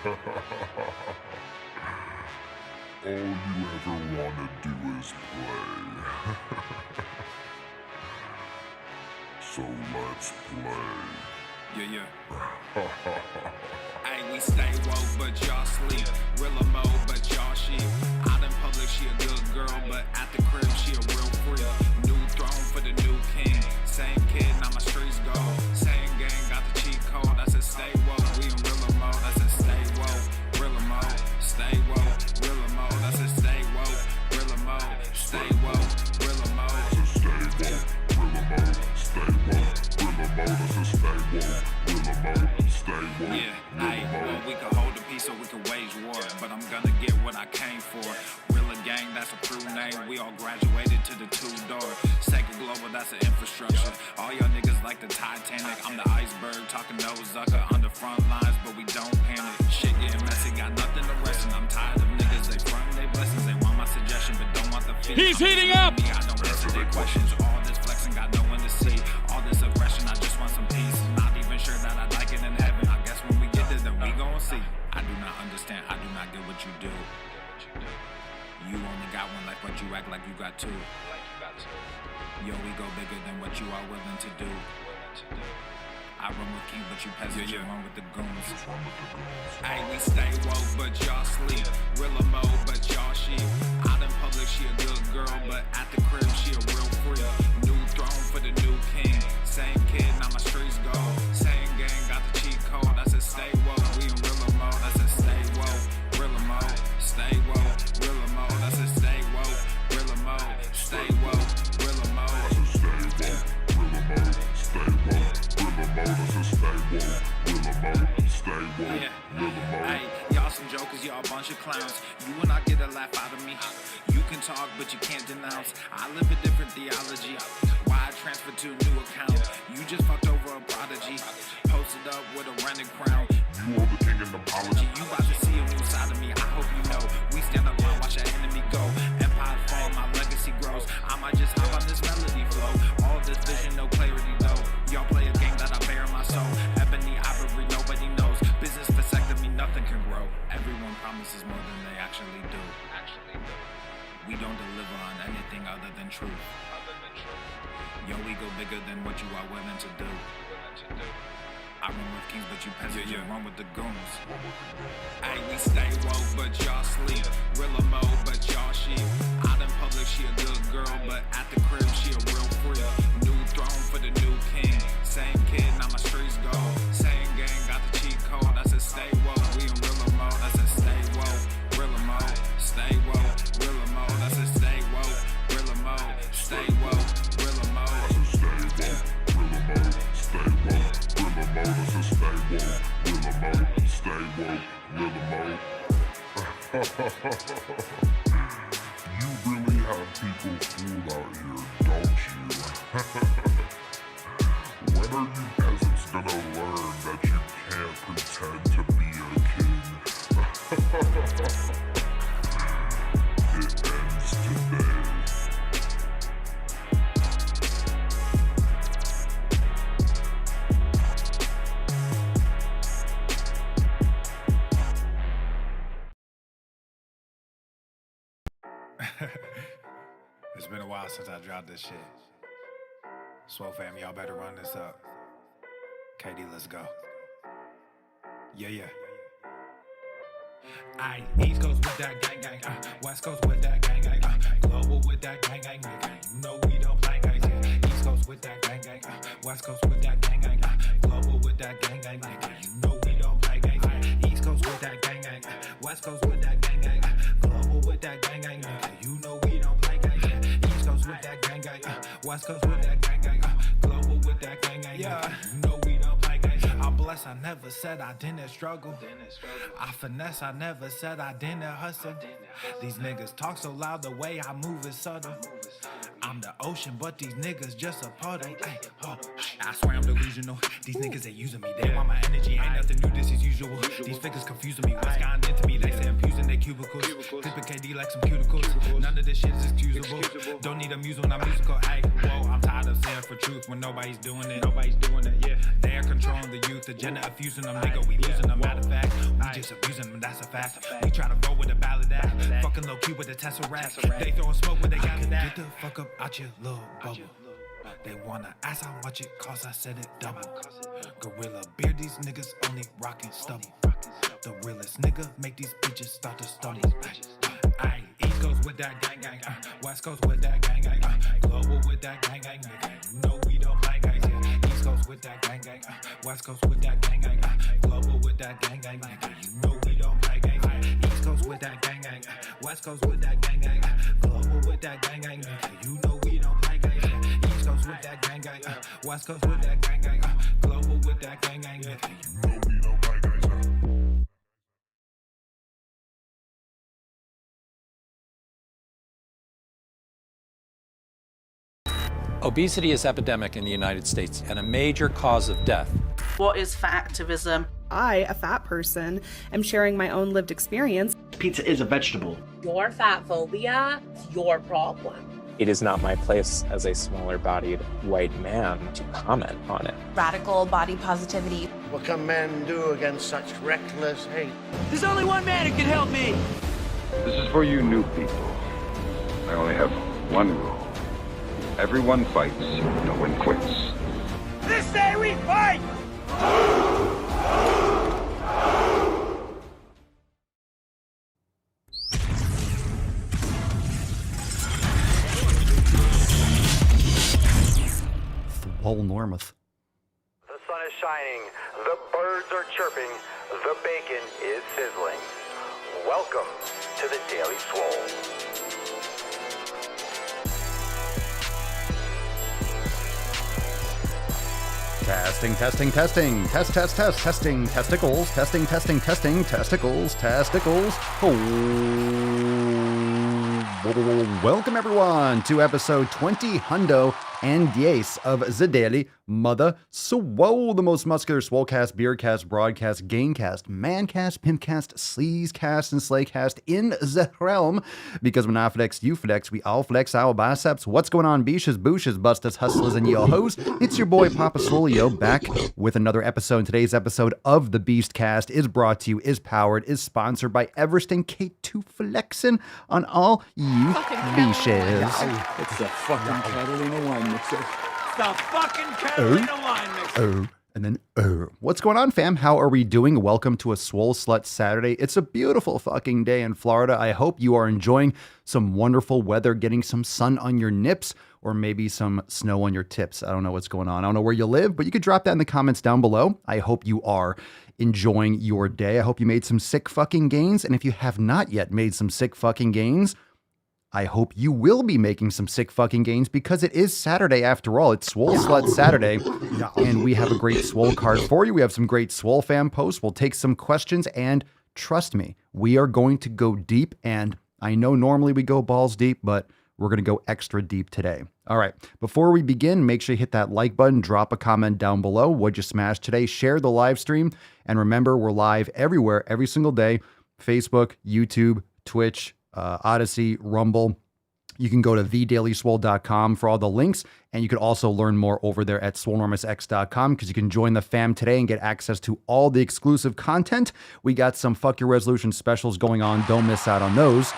All you ever wanna do is play. So let's play. Yeah. Hey, we stay woke, but y'all sleep. Real mo, but y'all sheep. Out in public, she a good girl, but at the crib, she a real freak. New throne for the new king. Same kid, now my streets go. Same gang, got the cheat code. I said stay woke, we in real mode. I said stay woke, real mode. Stay woke, real mode. I said stay woke, real mode. Stay woke, real mode. I said stay woke, real mode. Stay woke, real mode. I said stay woke, real mode. Stay woke, yeah, real mode. well, we can hold the peace or we can wage war, but I'm gonna get what I came for. Real gang, that's a true name. We all graduated to the two-door. Sega Global, that's an infrastructure. All y'all niggas like the Titanic. I'm the iceberg, talking no Zucker on the front lines, but we don't panic. Shit getting messy, got nothing to rest, and I'm tired of niggas. They front their blessings, they want my suggestion, but don't want the feeling. He's heating up. I don't answer their questions. All this flexing, got no one to see. All this aggression, I just want some peace. Not even sure that I like it in heaven. I guess when we get there, then we gon' see. I do not understand, I do not get what you do. You only got one life, but you act like you got two. Yo, we go bigger than what you are willing to do. I run with kings, but you peasants, you run with the goons. Hey, we stay woke, but y'all sleep. Real mo, but y'all sheep. Out in public, she a good girl, but at the crib, she a real freak. New throne for the new king. Same kid, now my streets go. Same gang, got the cheat code. I said stay woke, we in real mode. I said stay woke, real mode. Stay woke, real mode. I said stay woke, real mode. Stay woke, real mode. I said stay woke, real mode. Stay woke, real mode. I said stay woke, real mode. Stay woke, real mode. Hey, y'all some jokers, y'all a bunch of clowns. You will not get a laugh out of me. You can talk, but you can't denounce. I live a different theology. Why I transferred to a new account? You just fucked over a prodigy. Posted up with a rented crown. You are the king and apology. You about to see a new side of me. I hope you know. We stand up and watch our enemy go. Empire fall, my legacy grows. I might just hop on this melody flow. All this vision, no clarity though. Y'all play a game that I bear in my soul. Ebony ivory, nobody knows. Business vasectomy, nothing can grow. Everyone promises more than they actually do. We don't deliver on anything other than truth. Yo, we go bigger than what you are willing to do. I run with kings, but you peasants, you run with the goons. Hey, we stay woke, but y'all sleep. Real mo, but y'all sheep. Out in public, she a good girl, but at the crib, she a real freak. New throne for the new king. Same kid, now my streets go. Same gang, got the cheat code. I said stay woke, we in real mode. I said stay woke, real mode. Stay woke, real mode. I said stay woke, real mode. Stay woke, real mode. I said stay woke, real mode. Stay woke, real mode. I said stay woke, real mode. Stay woke, real mode. You really have people fooled out here, don't you? When are you peasants gonna learn that you can't pretend to be a king? It ends today. It's been a while since I dropped this shit. SwoleFam, y'all better run this up. KD, let's go. Yeah. Aye, East Coast with that gang gang, West Coast with that gang gang, Global with that gang gang, nigga. You know we don't play games, yeah. East Coast with that gang gang, West Coast with that gang gang, Global with that gang gang, nigga. You know we don't play games, yeah. East Coast with that gang gang, West Coast with that gang gang, Global with that gang gang, nigga. You know we don't play games, yeah. East Coast with that gang gang, West Coast with that gang gang, Global with that gang gang, yeah. You know we don't play games. I'm blessed, I never said I didn't struggle. I finesse, I never said I didn't hustle. These niggas talk so loud, the way I move is subtle. I'm the ocean, but these niggas just a puddle. Ay, oh, I swear I'm delusional. These niggas, they using me. They want my energy, ain't nothing new, this is usual. These figures confusing me. What's gotten into me? They say I'm using their cubicles. Clipping KD like some cuticles. None of this shit is excusable. Don't need a muse when I'm musical. Ay, whoa, I'm tired of saying for truth when nobody's doing it. Yeah. They're controlling the youth. with the agenda of fusing them, nigga, we losing them. Matter of fact, we just abusing them, that's a fact. We try to roll with a ballad act, fucking low key with a Tesseract. They throwing smoke when they got to that. Get the fuck up out your little bubble. They wanna ask how much it costs, I said it double. Gorilla beer, these niggas only rockin' stubble. The realest nigga make these bitches start to stumble. Aye, East Coast with that gang gang, West Coast with that gang gang, global with that gang gang, nigga. You know we don't play guys, yeah. East Coast with that gang gang, West Coast with that gang gang, global with that gang gang, nigga. You know we don't play games, yeah. East Coast with that gang gang, West Coast with that gang gang, global with that gang gang, nigga. You know we don't play games, yeah. East Coast with that gang gang, West Coast with that gang gang, global with that gang gang, nigga. You know we don't play games, yeah. Obesity is epidemic in the United States and a major cause of death. What is fat activism? I, a fat person, am sharing my own lived experience. Pizza is a vegetable. Your fat phobia is your problem. It is not my place as a smaller-bodied white man to comment on it. Radical body positivity. What can men do against such reckless hate? There's only one man who can help me. This is for you new people. I only have one rule. Everyone fights, no one quits. This day we fight! Swole Normuth. The sun is shining, the birds are chirping, the bacon is sizzling. Welcome to the Daily Swole. Testing, testing, testing, test, test, test, testing, testicles, testing, testing, testing, testicles, testicles. Oh, welcome everyone to episode 20 hundo and diez of the Daily Mother Swole, the most muscular swolecast, beercast, broadcast, gaincast, mancast, pimpcast, sleazecast, and slaycast in the realm. Because when I flex, you flex, we all flex our biceps. What's going on, beaches, booshes, busters, hustlers, and yo hoes? It's your boy Papa Swoleo back with another episode. Today's episode of the Beastcast is brought to you, is powered, is sponsored by Everest and K2 Flexin' on all you beaches. It's the fucking Catalina wine mixer. The fucking Carolina wine mixer. And then, what's going on, fam? How are we doing? Welcome to a Swole Slut Saturday. It's a beautiful fucking day in Florida. I hope you are enjoying some wonderful weather, getting some sun on your nips, or maybe some snow on your tips. I don't know what's going on. I don't know where you live, but you could drop that in the comments down below. I hope you are enjoying your day. I hope you made some sick fucking gains. And if you have not yet made some sick fucking gains, I hope you will be making some sick fucking gains because it is Saturday after all. It's Swole Slut Saturday, and we have a great Swole card for you. We have some great SwoleFam posts. We'll take some questions, and trust me, we are going to go deep, and I know normally we go balls deep, but we're going to go extra deep today. All right, before we begin, make sure you hit that like button, drop a comment down below. What'd you smash today? Share the live stream, and remember, we're live everywhere, every single day. Facebook, YouTube, Twitch, Odyssey, Rumble. You can go to thedailyswole.com for all the links, and you can also learn more over there at swolenormousx.com because you can join the fam today and get access to all the exclusive content. We got some Fuck Your Resolution specials going on. Don't miss out on those.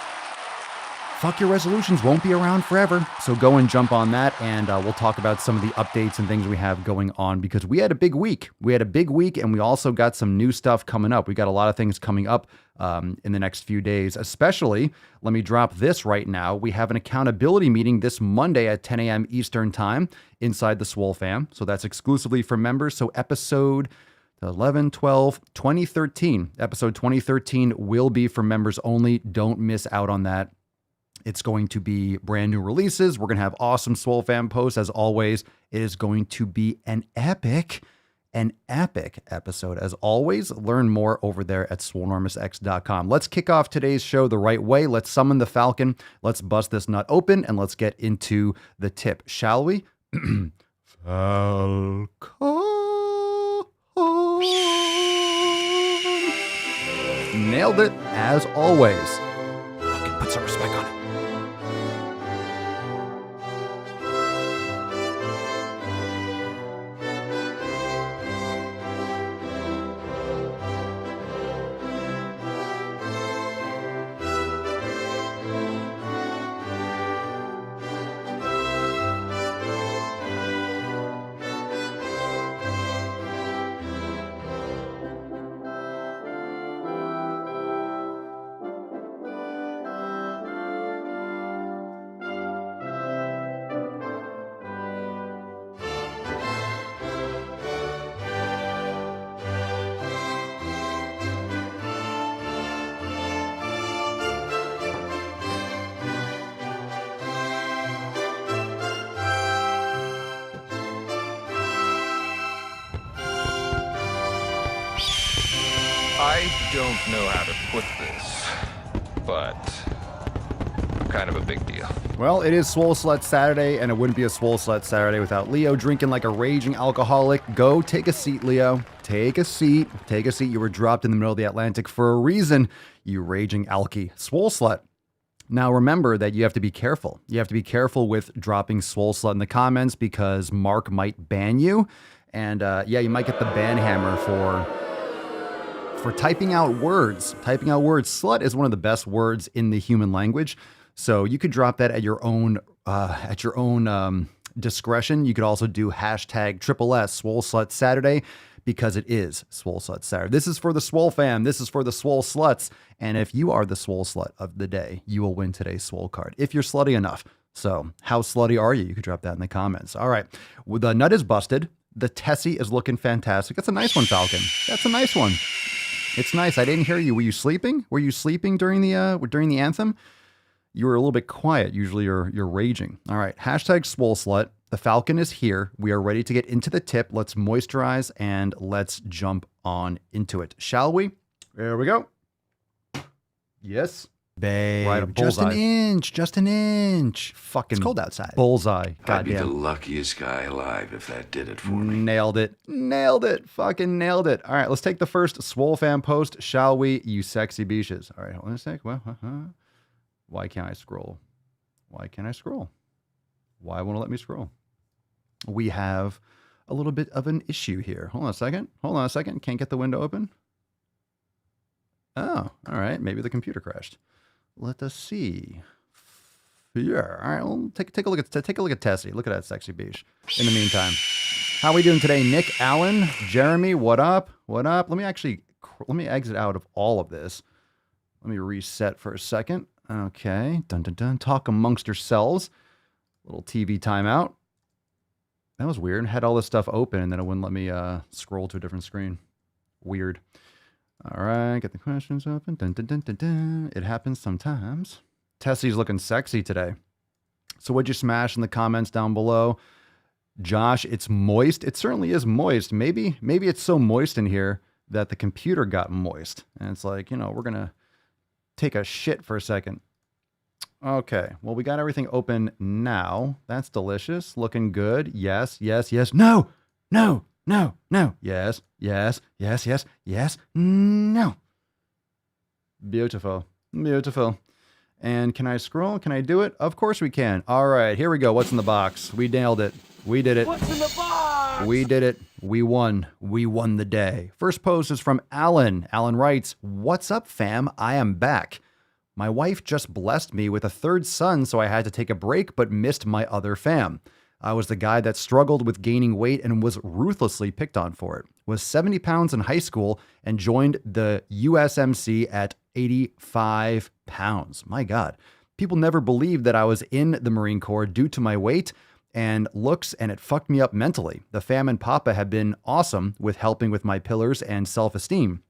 Fuck Your Resolutions won't be around forever, so go and jump on that, and we'll talk about some of the updates and things we have going on because we had a big week. And we also got some new stuff coming up. We got a lot of things coming up in the next few days, especially, let me drop this right now. We have an accountability meeting this Monday at 10 a.m. Eastern Time inside the SwoleFam, so that's exclusively for members. So episode 11, 12, 2013, episode 2013 will be for members only. Don't miss out on that. It's going to be brand new releases. We're going to have awesome SwoleFam posts. As always, it is going to be an epic episode. As always, learn more over there at swolenormousx.com. Let's kick off today's show the right way. Let's summon the Falcon. Let's bust this nut open, and let's get into the tip, shall we? Falcon. Nailed it, as always. Fucking put some respect on it. I don't know how to put this, but I'm kind of a big deal. Well, it is Swole Slut Saturday, and it wouldn't be a Swole Slut Saturday without Leo drinking like a raging alcoholic. Go take a seat, Leo. Take a seat. Take a seat. You were dropped in the middle of the Atlantic for a reason, you raging alky. Swole Slut. Now, remember that you have to be careful. You have to be careful with dropping Swole Slut in the comments because Mark might ban you. And yeah, you might get the ban hammer for typing out words. Typing out words. Slut is one of the best words in the human language. So you could drop that at your own discretion. You could also do hashtag #SSS Swole Slut Saturday because it is Swole Slut Saturday. This is for the Swole fam. This is for the Swole Sluts. And if you are the Swole Slut of the day, you will win today's Swole card if you're slutty enough. So how slutty are you? You could drop that in the comments. All right. Well, the nut is busted. The Tessie is looking fantastic. That's a nice one, Falcon. That's a nice one. It's nice. I didn't hear you. Were you sleeping? Were you sleeping during the anthem? You were a little bit quiet. Usually you're raging. All right. Hashtag Swole Slut. The Falcon is here. We are ready to get into the tip. Let's moisturize and let's jump on into it. Shall we? There we go. Yes. Babe. Right, just an inch. Just an inch. Fucking. It's cold outside. Bullseye. I'd be the luckiest guy alive if that did it for me. Nailed it. Nailed it. Fucking nailed it. All right. Let's take the first SwoleFam post, shall we? You sexy beaches. All right. Hold on a sec. Well, why can't I scroll? Why can't I scroll? Why won't it let me scroll? We have a little bit of an issue here. Hold on a second. Hold on a second. Can't get the window open. Oh, all right. Maybe the computer crashed. Let us see. Yeah. All right. Well, take a look at Tessie. Look at that sexy beach. In the meantime, how are we doing today? Nick, Allen, Jeremy, what up? What up? Let me exit out of all of this. Let me reset for a second. Okay. Dun dun dun. Talk amongst yourselves. Little TV timeout. That was weird. Had all this stuff open and then it wouldn't let me scroll to a different screen. Weird. All right, get the questions open. Dun, dun, dun, dun, dun. It happens sometimes. Tessie's looking sexy today. So what'd you smash in the comments down below? Josh, it's moist. It certainly is moist. Maybe it's so moist in here that the computer got moist. And it's like, we're going to take a shit for a second. Okay, well, we got everything open now. That's delicious. Looking good. Yes, yes, yes. No, no, no, no. Yes, yes, yes, yes, yes. No. Beautiful. Beautiful. And can I scroll? Can I do it? Of course we can. All right, here we go. What's in the box? We nailed it. We did it. What's in the box? We did it. We won. We won the day. First post is from Alan. Alan writes, "What's up, fam? I am back. My wife just blessed me with a third son, so I had to take a break but missed my other fam. I was the guy that struggled with gaining weight and was ruthlessly picked on for it. Was 70 pounds in high school and joined the USMC at 85 pounds. My God. People never believed that I was in the Marine Corps due to my weight and looks, and it fucked me up mentally. The fam and papa have been awesome with helping with my pillars and self-esteem.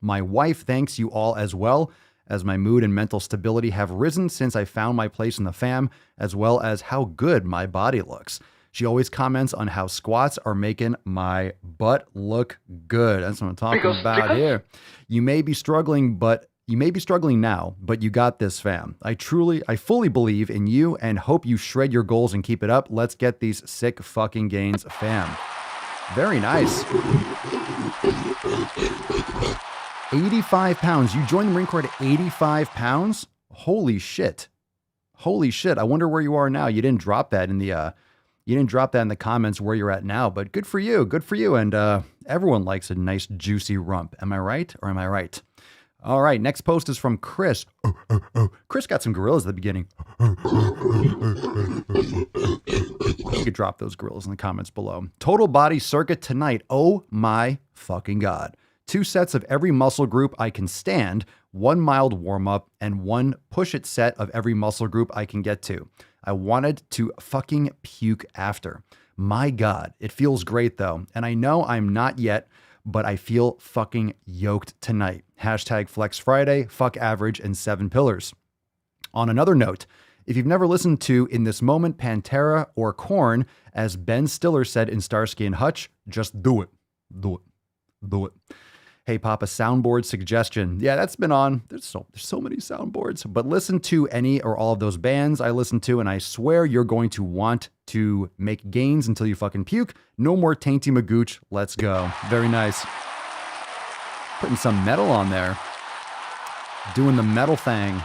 My wife thanks you all as well, as my mood and mental stability have risen since I found my place in the fam, as well as how good my body looks. She always comments on how squats are making my butt look good." That's what I'm talking about here. You may be struggling now, but you got this, fam. I fully believe in you and hope you shred your goals and keep it up. Let's get these sick fucking gains, fam. Very nice. 85 pounds. You joined the Marine Corps at 85 pounds? Holy shit. Holy shit. I wonder where you are now. You didn't drop that in the comments where you're at now, but good for you. Good for you. And everyone likes a nice juicy rump. Am I right or am I right? All right. Next post is from Chris. Chris got some gorillas at the beginning. You could drop those gorillas in the comments below. Total body circuit tonight. Oh my fucking God. 2 sets of every muscle group I can stand, 1 mild warm-up, and 1 push-it set of every muscle group I can get to. I wanted to fucking puke after. My God, it feels great though. And I know I'm not yet, but I feel fucking yoked tonight. Hashtag Flex Friday, fuck average, and 7 pillars. On another note, if you've never listened to In This Moment, Pantera, or Korn, as Ben Stiller said in Starsky and Hutch, just do it. Do it. Do it. Hey Papa, soundboard suggestion. Yeah, that's been on. There's so many soundboards. But listen to any or all of those bands I listen to, and I swear you're going to want to make gains until you fucking puke. No more Tainty Magooch. Let's go. Very nice. Putting some metal on there. Doing the metal thing.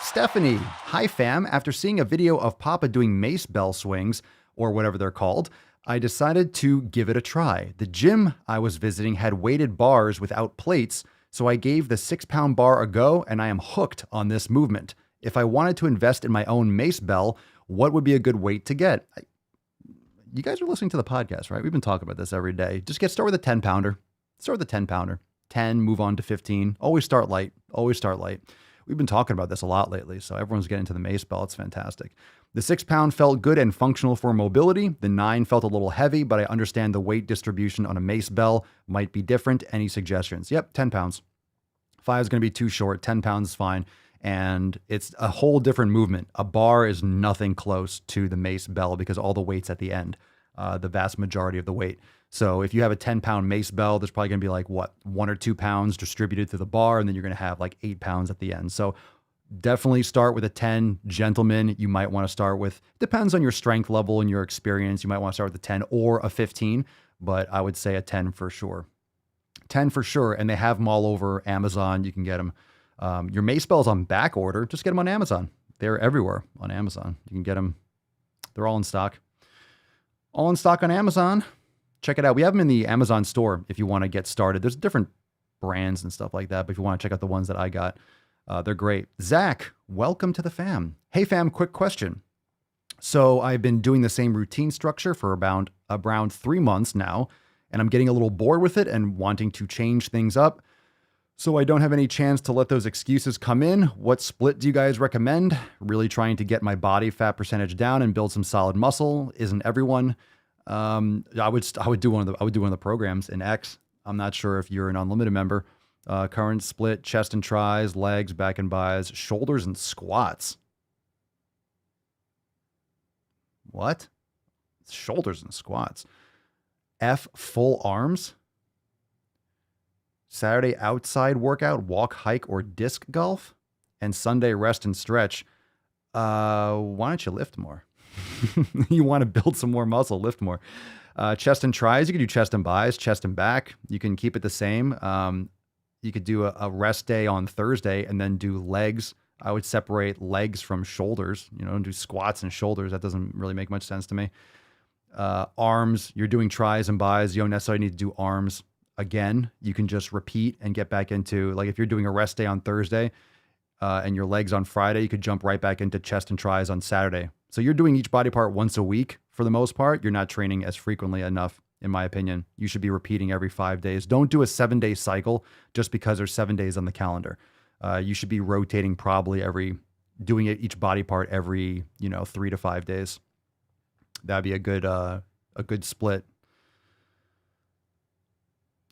Stephanie, hi fam. After seeing a video of Papa doing mace bell swings, or whatever they're called, I decided to give it a try. The gym I was visiting had weighted bars without plates, so I gave the 6-pound bar a go, and I am hooked on this movement. If I wanted to invest in my own mace bell, what would be a good weight to get? You guys are listening to the podcast, right? We've been talking about this every day. Just start with a 10-pounder. Start with a 10-pounder. 10, move on to 15. Always start light. Always start light. We've been talking about this a lot lately, so everyone's getting to the mace bell. It's fantastic. The 6-pound felt good and functional for mobility. The 9 felt a little heavy, but I understand the weight distribution on a mace bell might be different. Any suggestions? Yep, 10 pounds. 5 is going to be too short. 10 pounds is fine. And it's a whole different movement. A bar is nothing close to the mace bell because all the weight's at the end, the vast majority of the weight. So if you have a 10-pound mace bell, there's probably going to be like, 1 or 2 pounds distributed through the bar, and then you're going to have like 8 pounds at the end. So definitely start with a 10. Gentlemen, you might want to start with, depends on your strength level and your experience. You might want to start with a 10 or a 15, but I would say a 10 for sure. 10 for sure. And they have them all over Amazon. You can get them. Your mace bells on back order. Just get them on Amazon. They're everywhere on Amazon. You can get them. They're all in stock. All in stock on Amazon. Check it out. We have them in the Amazon store if you want to get started. There's different brands and stuff like that, but if you want to check out the ones that I got, they're great. Zach, welcome to the fam. Hey fam, quick question. So I've been doing the same routine structure for around 3 months now, and I'm getting a little bored with it and wanting to change things up. So I don't have any chance to let those excuses come in. What split do you guys recommend? Really trying to get my body fat percentage down and build some solid muscle. Isn't everyone? I would do one of the programs in X. I'm not sure if you're an unlimited member. Current split, chest and tries, legs, back and bis, shoulders and squats. What? Shoulders and squats. F, full arms. Saturday outside workout, walk, hike, or disc golf. And Sunday rest and stretch. Why don't you lift more? You want to build some more muscle, lift more. Chest and tries, you can do chest and bis, chest and back. You can keep it the same. You could do a rest day on Thursday and then do legs. I would separate legs from shoulders, and do squats and shoulders. That doesn't really make much sense to me. Arms, you're doing tries and bis. You don't necessarily need to do arms again. You can just repeat and get back into, like if you're doing a rest day on Thursday and your legs on Friday, you could jump right back into chest and tries on Saturday. So you're doing each body part once a week for the most part. You're not training as frequently enough, in my opinion. You should be repeating every 5 days. Don't do a 7-day cycle just because there's 7 days on the calendar. You should be rotating doing it each body part every, 3 to 5 days. That'd be a good split.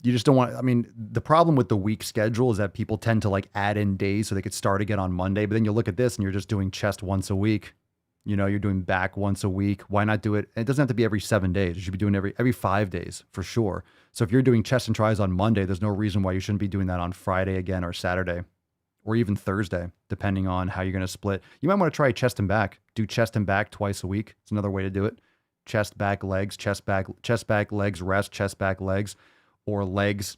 You just don't want, the problem with the week schedule is that people tend to add in days so they could start again on Monday, but then you look at this and you're just doing chest once a week. You're doing back once a week. Why not do it? It doesn't have to be every 7 days. You should be doing every 5 days for sure. So if you're doing chest and tries on Monday, there's no reason why you shouldn't be doing that on Friday again or Saturday or even Thursday, depending on how you're going to split. You might want to try chest and back. Do chest and back twice a week. It's another way to do it. Chest, back, legs, chest, back, legs, rest, chest, back, legs, or legs,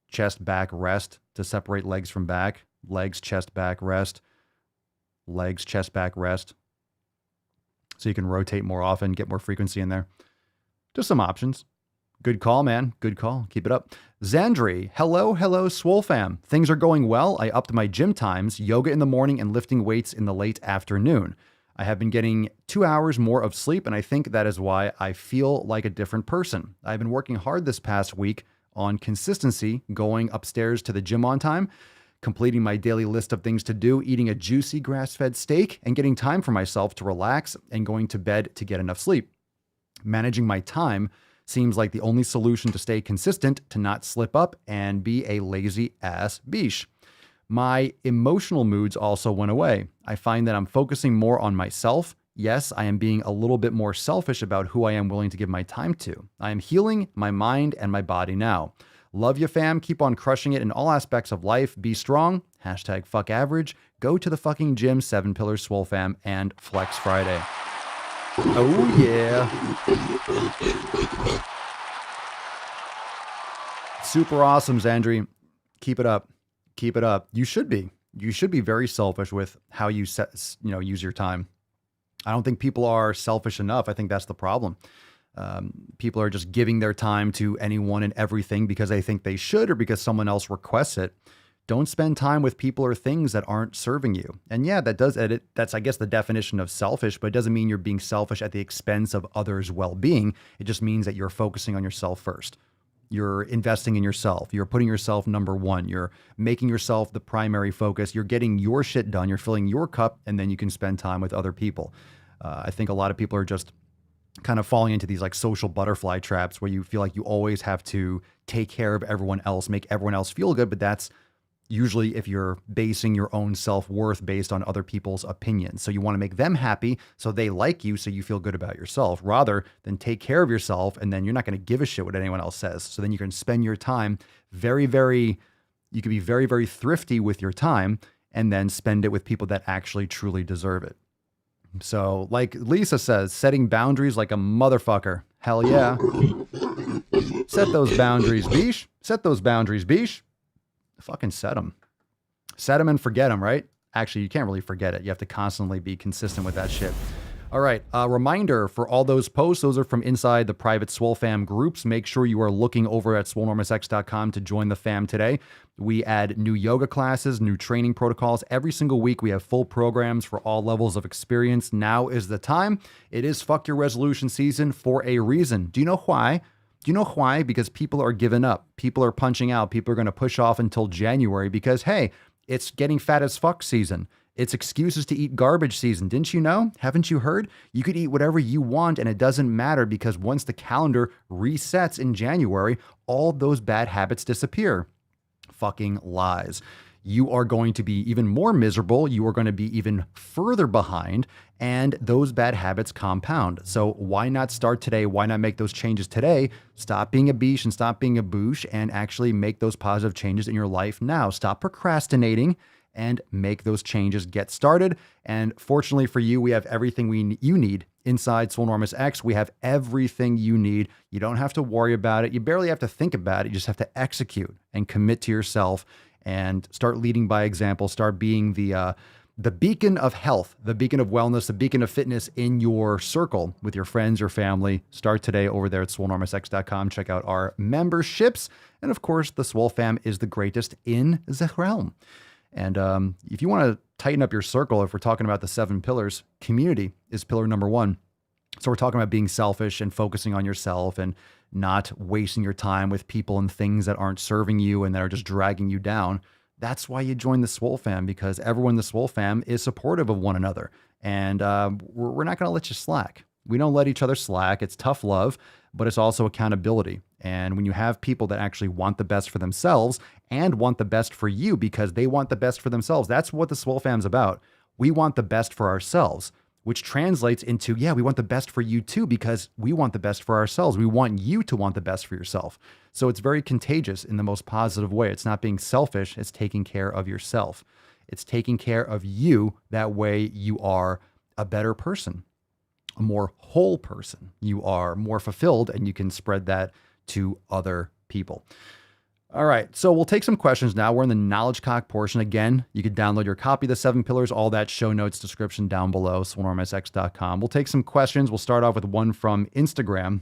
chest, back, rest to separate legs from back. Legs, chest, back, rest. Legs, chest, back, rest. So you can rotate more often, get more frequency in there. Just some options. Good call, man. Good call. Keep it up. Zandri, hello, SwoleFam. Things are going well. I upped my gym times, yoga in the morning and lifting weights in the late afternoon. I have been getting 2 hours more of sleep, and I think that is why I feel like a different person. I've been working hard this past week on consistency, going upstairs to the gym on time, completing my daily list of things to do, eating a juicy grass-fed steak, and getting time for myself to relax and going to bed to get enough sleep. Managing my time seems like the only solution to stay consistent, to not slip up and be a lazy ass biche. My emotional moods also went away. I find that I'm focusing more on myself. Yes, I am being a little bit more selfish about who I am willing to give my time to. I am healing my mind and my body now. Love you, fam. Keep on crushing it in all aspects of life. Be strong. Hashtag fuck average. Go to the fucking gym, 7 Pillars SwoleFam, and Flex Friday. Oh, yeah. Super awesome, Zandri. Keep it up. Keep it up. You should be. You should be very selfish with how you use your time. I don't think people are selfish enough. I think that's the problem. People are just giving their time to anyone and everything because they think they should or because someone else requests it. Don't spend time with people or things that aren't serving you. And yeah, that's, I guess, the definition of selfish, but it doesn't mean you're being selfish at the expense of others' well-being. It just means that you're focusing on yourself first. You're investing in yourself. You're putting yourself number one. You're making yourself the primary focus. You're getting your shit done. You're filling your cup, and then you can spend time with other people. I think a lot of people are just kind of falling into these like social butterfly traps where you feel like you always have to take care of everyone else, make everyone else feel good. But that's usually if you're basing your own self-worth based on other people's opinions. So you want to make them happy so they like you so you feel good about yourself rather than take care of yourself and then you're not going to give a shit what anyone else says. So then you can spend your time you can be very, very thrifty with your time and then spend it with people that actually truly deserve it. So like Lisa says, setting boundaries like a motherfucker. Hell yeah. Set those boundaries, Beesh. Set those boundaries, Beesh. Fucking set them. Set them and forget them, right? Actually, you can't really forget it. You have to constantly be consistent with that shit. All right. A reminder for all those posts. Those are from inside the private SwoleFam groups. Make sure you are looking over at SwoleNormusX.com to join the fam today. We add new yoga classes, new training protocols. Every single week, we have full programs for all levels of experience. Now is the time. It is fuck your resolution season for a reason. Do you know why? Do you know why? Because people are giving up. People are punching out. People are going to push off until January because, hey, it's getting fat as fuck season. It's excuses to eat garbage season. Didn't you know? Haven't you heard? You could eat whatever you want and it doesn't matter because once the calendar resets in January, all those bad habits disappear. Fucking lies. You are going to be even more miserable. You are going to be even further behind, and those bad habits compound. So why not start today? Why not make those changes today? Stop being a beesh and stop being a boosh and actually make those positive changes in your life now. Stop procrastinating and make those changes. Get started. And fortunately for you, we have everything you need inside SwoleNormusX. We have everything you need. You don't have to worry about it. You barely have to think about it. You just have to execute and commit to yourself and start leading by example. Start being the beacon of health, the beacon of wellness, the beacon of fitness in your circle with your friends or family. Start today over there at SwoleNormusX.com. Check out our memberships. And of course, the SwoleFam is the greatest in the realm. And if you want to tighten up your circle, if we're talking about the 7 pillars, community is pillar number 1. So we're talking about being selfish and focusing on yourself and not wasting your time with people and things that aren't serving you and that are just dragging you down. That's why you join the SwoleFam, because everyone in the SwoleFam is supportive of one another. And we're not going to let you slack. We don't let each other slack. It's tough love, but it's also accountability. And when you have people that actually want the best for themselves and want the best for you because they want the best for themselves, that's what the SwoleFam's about. We want the best for ourselves, which translates into, yeah, we want the best for you too, because we want the best for ourselves. We want you to want the best for yourself. So it's very contagious in the most positive way. It's not being selfish. It's taking care of yourself. It's taking care of you. That way you are a better person, a more whole person. You are more fulfilled and you can spread that to other people. All right, so we'll take some questions now. We're in the Knowledge Cock portion. Again, you can download your copy of the 7 Pillars, all that show notes description down below, SwoleNormusX.com. We'll take some questions. We'll start off with one from Instagram.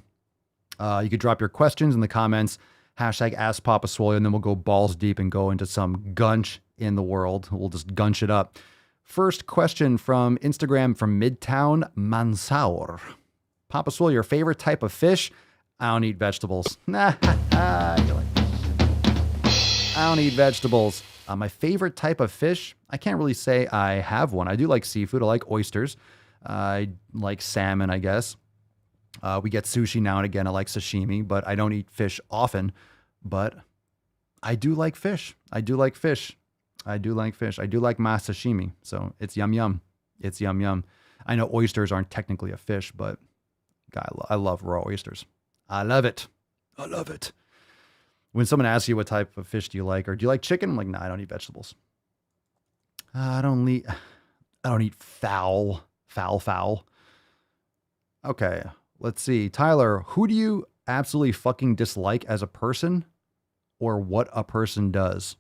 You could drop your questions in the comments, #AskPapaSwole, and then we'll go balls deep and go into some gunch in the world. We'll just gunch it up. First question from Instagram from Midtown Mansour. Papa Swole, your favorite type of fish? I don't eat vegetables. I don't eat vegetables. My favorite type of fish? I can't really say I have one. I do like seafood. I like oysters. I like salmon, I guess. We get sushi now and again. I like sashimi, but I don't eat fish often. But I do like fish. I do like fish. I do like fish. I do like my sashimi. So it's yum yum. It's yum yum. I know oysters aren't technically a fish, but God, I love raw oysters. I love it. I love it. When someone asks you what type of fish do you like, or do you like chicken? I'm like, nah, I don't eat vegetables. I don't eat fowl. Okay, let's see. Tyler, who do you absolutely fucking dislike as a person, or what a person does?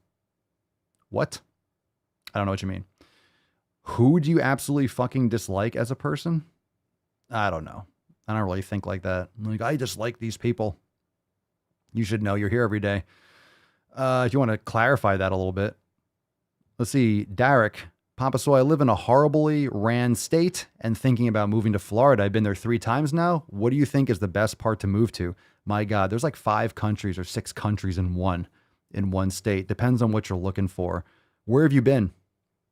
What? I don't know what you mean. Who do you absolutely fucking dislike as a person? I don't know. I don't really think like that. I'm like, I dislike these people. You should know you're here every day. If you want to clarify that a little bit. Let's see. Derek, Papa Soy, I live in a horribly ran state and thinking about moving to Florida. I've been there 3 times now. What do you think is the best part to move to? My God, there's like 5 countries or 6 countries in one state. Depends on what you're looking for. Where have you been?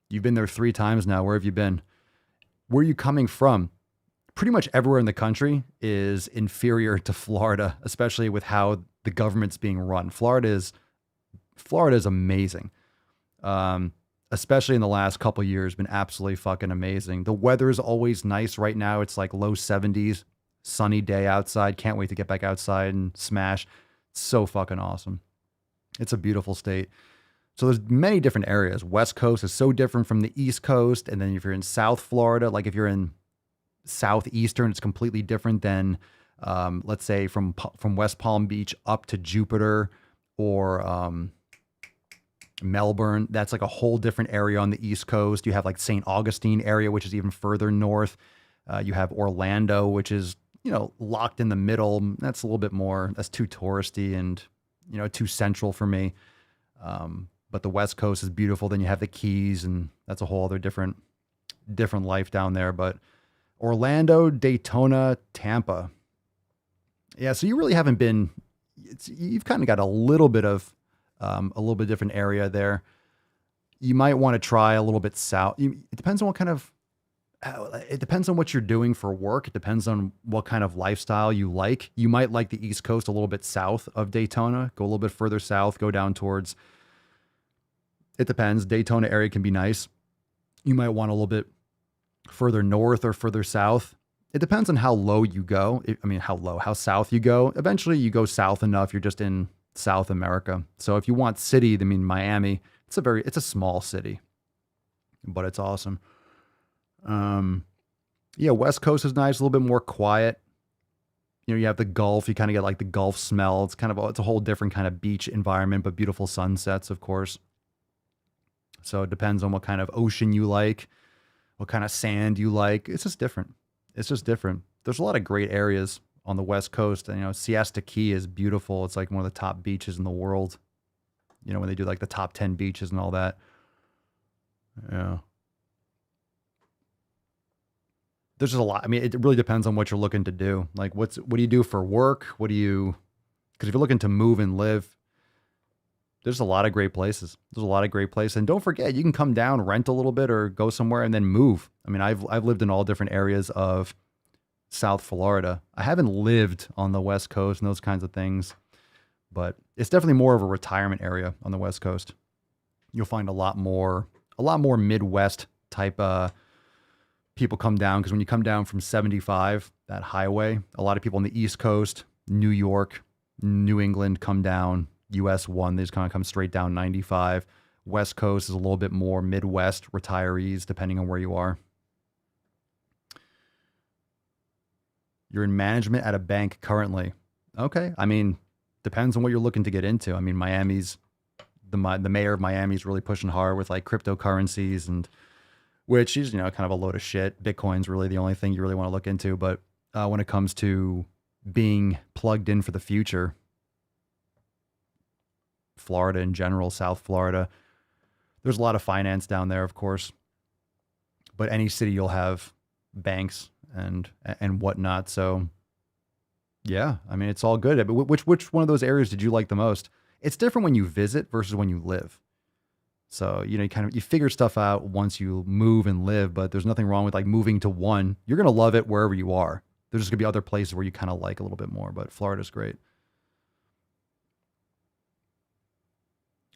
You've been there 3 times now. Where have you been? Where are you coming from? Pretty much everywhere in the country is inferior to Florida, especially with how the government's being run. Florida is amazing. Especially in the last couple of years, been absolutely fucking amazing. The weather is always nice. Right now, it's like low 70s, sunny day outside. Can't wait to get back outside and smash. It's so fucking awesome. It's a beautiful state. So there's many different areas. West Coast is so different from the East Coast. And then if you're in South Florida, like if you're in Southeastern, it's completely different than, let's say from West Palm Beach up to Jupiter or Melbourne. That's like a whole different area on the East Coast. You have like St. Augustine area, which is even further north. You have Orlando, which is, locked in the middle. That's a little bit more, that's too touristy and, too central for me. But the West Coast is beautiful. Then you have the Keys, and that's a whole other different life down there. But Orlando, Daytona, Tampa. Yeah, so you really haven't been, you've kind of got a little bit different area there. You might want to try a little bit south. It depends on it depends on what you're doing for work. It depends on what kind of lifestyle you like. You might like the East Coast a little bit south of Daytona, go a little bit further south, go down towards, it depends. Daytona area can be nice. You might want a little bit further north or further south. It depends on how low you go. How south you go. Eventually you go south enough, you're just in South America. So if you want city, Miami, it's a small city, but it's awesome. West Coast is nice, a little bit more quiet. You have the Gulf, you kind of get like the Gulf smell. It's a whole different kind of beach environment, but beautiful sunsets, of course. So it depends on what kind of ocean you like, what kind of sand you like. It's just different. There's a lot of great areas on the West Coast. And, Siesta Key is beautiful. It's like one of the top beaches in the world. When they do like the top 10 beaches and all that. Yeah. There's just a lot. It really depends on what you're looking to do. Like what do you do for work? Because if you're looking to move and live, there's a lot of great places. And don't forget, you can come down, rent a little bit or go somewhere and then move. I've lived in all different areas of South Florida. I haven't lived on the West Coast and those kinds of things, but it's definitely more of a retirement area on the West Coast. You'll find a lot more Midwest type people come down, because when you come down from 75, that highway, a lot of people on the East Coast, New York, New England come down. US 1, they just kind of come straight down 95. West Coast is a little bit more Midwest retirees, depending on where you are. You're in management at a bank currently. Okay. Depends on what you're looking to get into. Miami's, the mayor of Miami is really pushing hard with like cryptocurrencies, and which is, kind of a load of shit. Bitcoin's really the only thing you really want to look into. But when it comes to being plugged in for the future, Florida in general, South Florida, there's a lot of finance down there, of course. But any city, you'll have banks and whatnot. So yeah, it's all good. But which one of those areas did you like the most? It's different when you visit versus when you live. So, you figure stuff out once you move and live, but there's nothing wrong with like moving to one. You're going to love it wherever you are. There's just gonna be other places where you kind of like a little bit more, but Florida's great.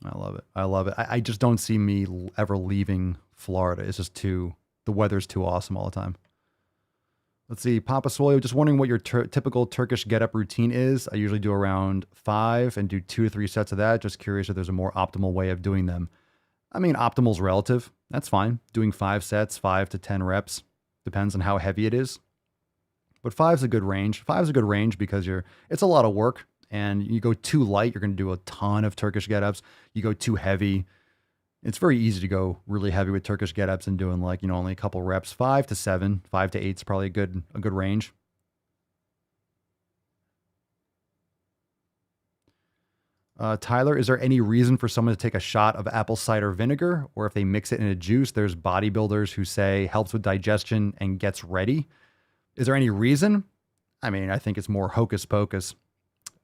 I love it. I just don't see me ever leaving Florida. It's just the weather's too awesome all the time. Let's see, Papa Swole, just wondering what your typical Turkish get-up routine is. I usually do around 5 and do 2 to 3 sets of that. Just curious if there's a more optimal way of doing them. I mean, optimal's relative. That's fine. Doing 5 sets, 5 to 10 reps. Depends on how heavy it is. But 5's a good range. 5's a good range because it's a lot of work. And you go too light, you're going to do a ton of Turkish get-ups. You go too heavy, it's very easy to go really heavy with Turkish get-ups and doing only a couple reps. 5 to 7, 5 to 8 is probably a good range. Tyler, is there any reason for someone to take a shot of apple cider vinegar? Or if they mix it in a juice, there's bodybuilders who say helps with digestion and gets ready. Is there any reason? I mean, I think it's more hocus pocus.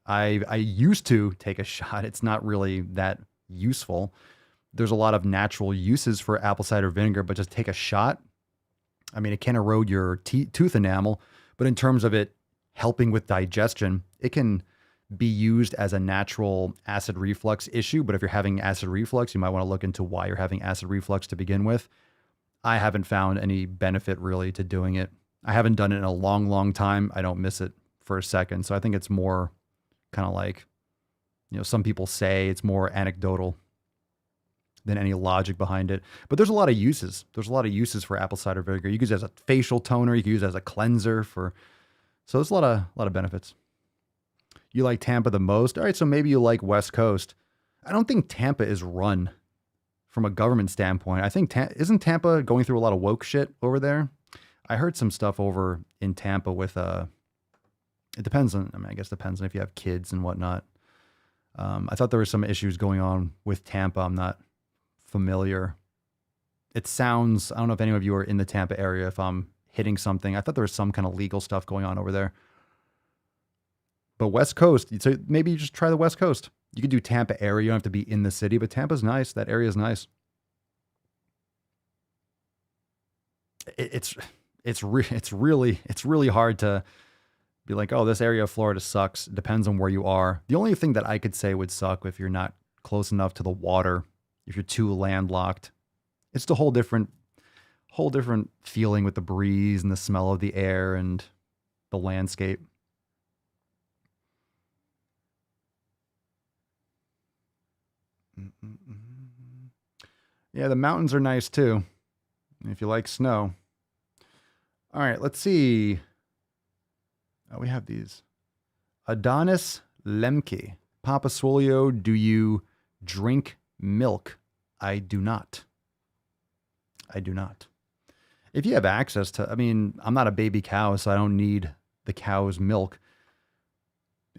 I used to take a shot. It's not really that useful. There's a lot of natural uses for apple cider vinegar, but just take a shot. I mean, it can erode your tooth enamel, but in terms of it helping with digestion, it can be used as a natural acid reflux issue. But if you're having acid reflux, you might want to look into why you're having acid reflux to begin with. I haven't found any benefit really to doing it. I haven't done it in a long, long time. I don't miss it for a second. So I think it's more kind of like, some people say it's more anecdotal than any logic behind it. But there's a lot of uses. There's a lot of uses for apple cider vinegar. You can use it as a facial toner. You can use it as a cleanser so there's a lot of benefits. You like Tampa the most? All right, so maybe you like West Coast. I don't think Tampa is run from a government standpoint. I think, isn't Tampa going through a lot of woke shit over there? I heard some stuff over in Tampa with, it depends on, I guess it depends on if you have kids and whatnot. I thought there were some issues going on with Tampa. I'm not familiar. It sounds, I don't know if any of you are in the Tampa area, if I'm hitting something. I thought there was some kind of legal stuff going on over there. But West Coast, so maybe you just try the West Coast. You could do Tampa area. You don't have to be in the city, but Tampa's nice. That area is nice. It's really hard to be like, oh, this area of Florida sucks. It depends on where you are. The only thing that I could say would suck if you're not close enough to the water, if you're too landlocked. It's the whole different feeling with the breeze and the smell of the air and the landscape. Yeah, the mountains are nice too, if you like snow. All right, let's see. Oh, we have these. Adonis Lemke. Papa Swolio, do you drink milk? I do not. I do not. If you have access to, I'm not a baby cow, so I don't need the cow's milk.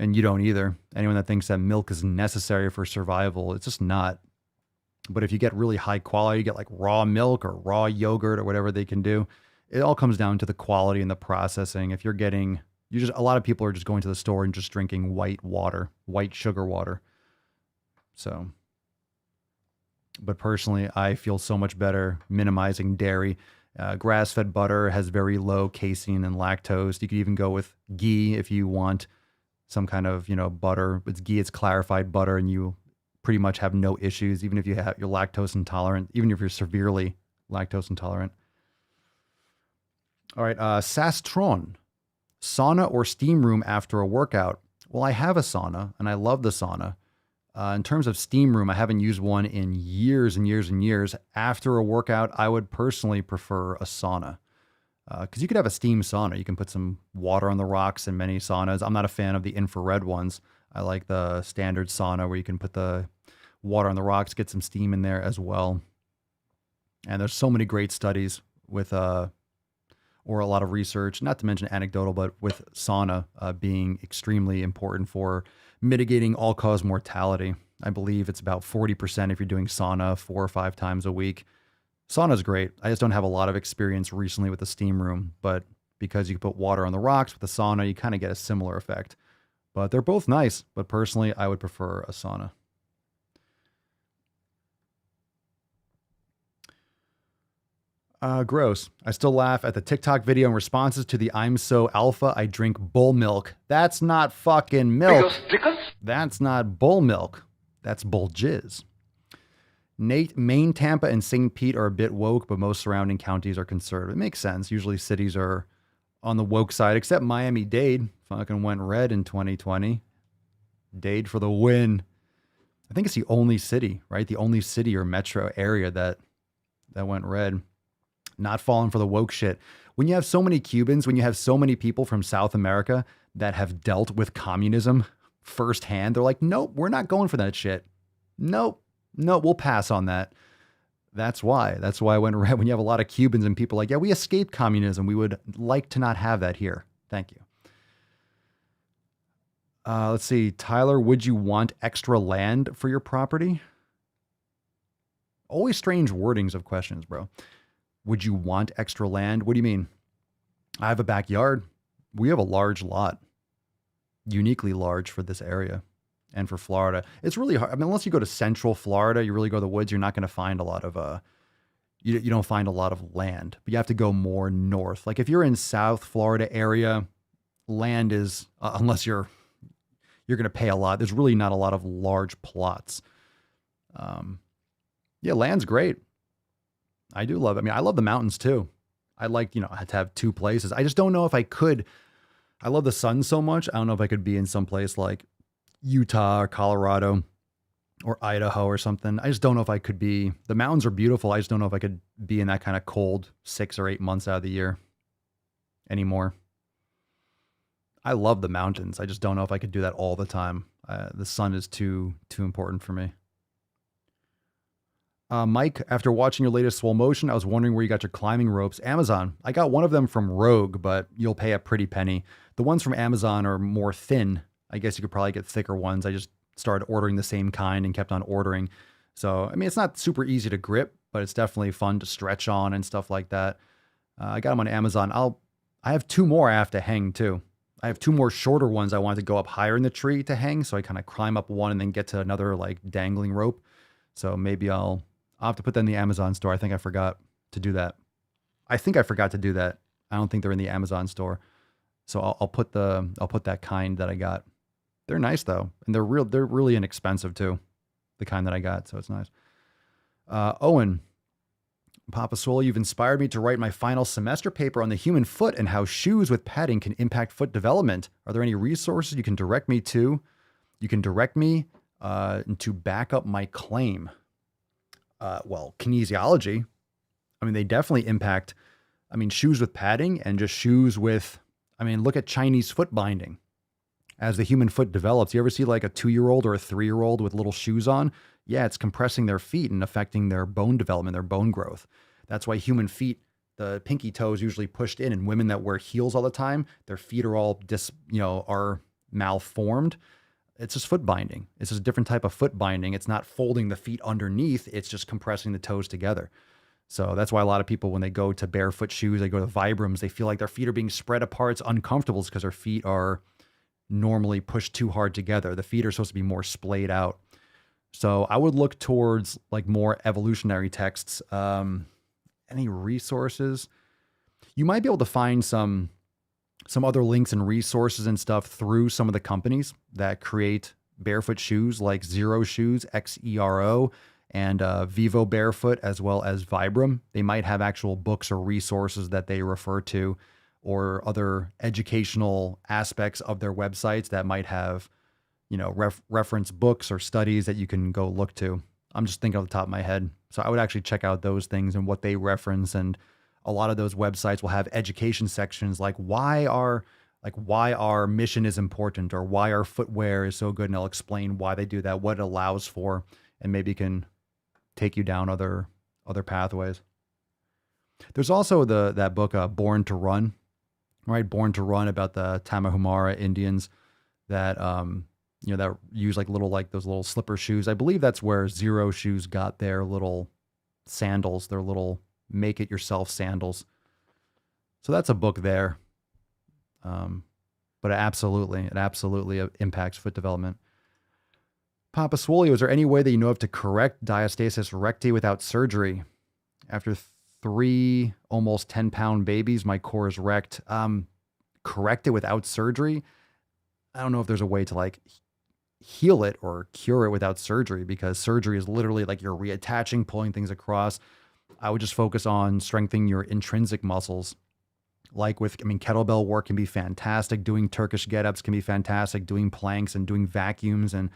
And you don't either. Anyone that thinks that milk is necessary for survival, it's just not. But if you get really high quality, you get like raw milk or raw yogurt or whatever they can do. It all comes down to the quality and the processing. If you're getting, a lot of people are just going to the store and just drinking white sugar water. So, but personally, I feel so much better minimizing dairy. Grass-fed butter has very low casein and lactose. You could even go with ghee if you want some kind of, butter. It's ghee, it's clarified butter, and you pretty much have no issues, even if you're lactose intolerant, even if you're severely lactose intolerant. All right, Sastron, sauna or steam room after a workout? Well, I have a sauna, and I love the sauna. In terms of steam room, I haven't used one in years and years and years. After a workout, I would personally prefer a sauna. Because you could have a steam sauna. You can put some water on the rocks in many saunas. I'm not a fan of the infrared ones. I like the standard sauna where you can put the water on the rocks, get some steam in there as well. And there's so many great studies with, or a lot of research, not to mention anecdotal, but with sauna being extremely important for mitigating all-cause mortality. I believe it's about 40% if you're doing sauna 4 or 5 times a week. Sauna's great. I just don't have a lot of experience recently with the steam room, but because you can put water on the rocks with the sauna, you kind of get a similar effect. But they're both nice, but personally, I would prefer a sauna. Gross. I still laugh at the TikTok video in responses to the I'm so alpha, I drink bull milk. That's not fucking milk. That's not bull milk. That's bull jizz. Nate, Maine, Tampa, and St. Pete are a bit woke, but most surrounding counties are conservative. It makes sense. Usually cities are on the woke side, except Miami-Dade fucking went red in 2020. Dade for the win. I think it's the only city, right? The only city or metro area that went red. Not falling for the woke shit. When you have so many Cubans, when you have so many people from South America that have dealt with communism firsthand, they're like, nope, we're not going for that shit. Nope, we'll pass on that. That's why I went red. When you have a lot of Cubans and people like, yeah, we escaped communism. We would like to not have that here. Thank you. Let's see. Tyler, would you want extra land for your property? Always strange wordings of questions, bro. Would you want extra land? What do you mean? I have a backyard. We have a large lot. Uniquely large for this area and for Florida. It's really hard. I mean, unless you go to central Florida, you really go to the woods, you're not going to find a lot of, you don't find a lot of land, but you have to go more north. Like if you're in South Florida area, land is, unless you're going to pay a lot, there's really not a lot of large plots. Yeah, land's great. I do love it. I mean, I love the mountains too. I like, to have two places. I just don't know if I could. I love the sun so much. I don't know if I could be in some place like Utah or Colorado or Idaho or something. I just don't know if I could be. The mountains are beautiful. I just don't know if I could be in that kind of cold 6 or 8 months out of the year anymore. I love the mountains. I just don't know if I could do that all the time. The sun is too important for me. Mike, after watching your latest Swole Motion, I was wondering where you got your climbing ropes. Amazon. I got one of them from Rogue, but you'll pay a pretty penny. The ones from Amazon are more thin. I guess you could probably get thicker ones. I just started ordering the same kind and kept on ordering. So, I mean, it's not super easy to grip, but it's definitely fun to stretch on and stuff like that. I got them on Amazon. I have 2 more I have to hang too. I have 2 more shorter ones I wanted to go up higher in the tree to hang. So I kind of climb up one and then get to another like dangling rope. So maybe I'll have to put that in the Amazon store. I think I forgot to do that. I don't think they're in the Amazon store. So I'll put that kind that I got. They're nice though. And they're really inexpensive too. The kind that I got. So it's nice. Owen, Papa Swole, you've inspired me to write my final semester paper on the human foot and how shoes with padding can impact foot development. Are there any resources you can direct me to? To back up my claim. Well, kinesiology. I mean, they definitely impact, shoes with padding and just shoes with, look at Chinese foot binding. As the human foot develops, you ever see like a 2-year-old or a 3-year-old with little shoes on? Yeah, it's compressing their feet and affecting their bone development, their bone growth. That's why human feet, the pinky toe is usually pushed in, and women that wear heels all the time, their feet are all are malformed. It's just foot binding. It's just a different type of foot binding. It's not folding the feet underneath. It's just compressing the toes together. So that's why a lot of people, when they go to barefoot shoes, they go to Vibrams, they feel like their feet are being spread apart. It's uncomfortable because their feet are normally pushed too hard together. The feet are supposed to be more splayed out. So I would look towards like more evolutionary texts. Any resources? You might be able to find some other links and resources and stuff through some of the companies that create barefoot shoes like Zero Shoes, XERO, and Vivo Barefoot, as well as Vibram. They might have actual books or resources that they refer to, or other educational aspects of their websites that might have, reference books or studies that you can go look to. I'm just thinking off the top of my head. So I would actually check out those things and what they reference. And a lot of those websites will have education sections like why our mission is important, or why our footwear is so good. And they'll explain why they do that, what it allows for, and maybe can take you down other pathways. There's also that book, Born to Run, right? Born to Run, about the Tarahumara Indians that, that use those little slipper shoes. I believe that's where Zero Shoes got their little sandals, their little make it yourself sandals. So that's a book there. But it absolutely impacts foot development. Papa Swole, is there any way that you know of to correct diastasis recti without surgery? After 3 almost 10-pound babies, my core is wrecked. Correct it without surgery? I don't know if there's a way to heal it or cure it without surgery, because surgery is literally like you're reattaching, pulling things across. I would just focus on strengthening your intrinsic muscles. Like with, I mean, kettlebell work can be fantastic. Doing Turkish get-ups can be fantastic. Doing planks and doing vacuums and,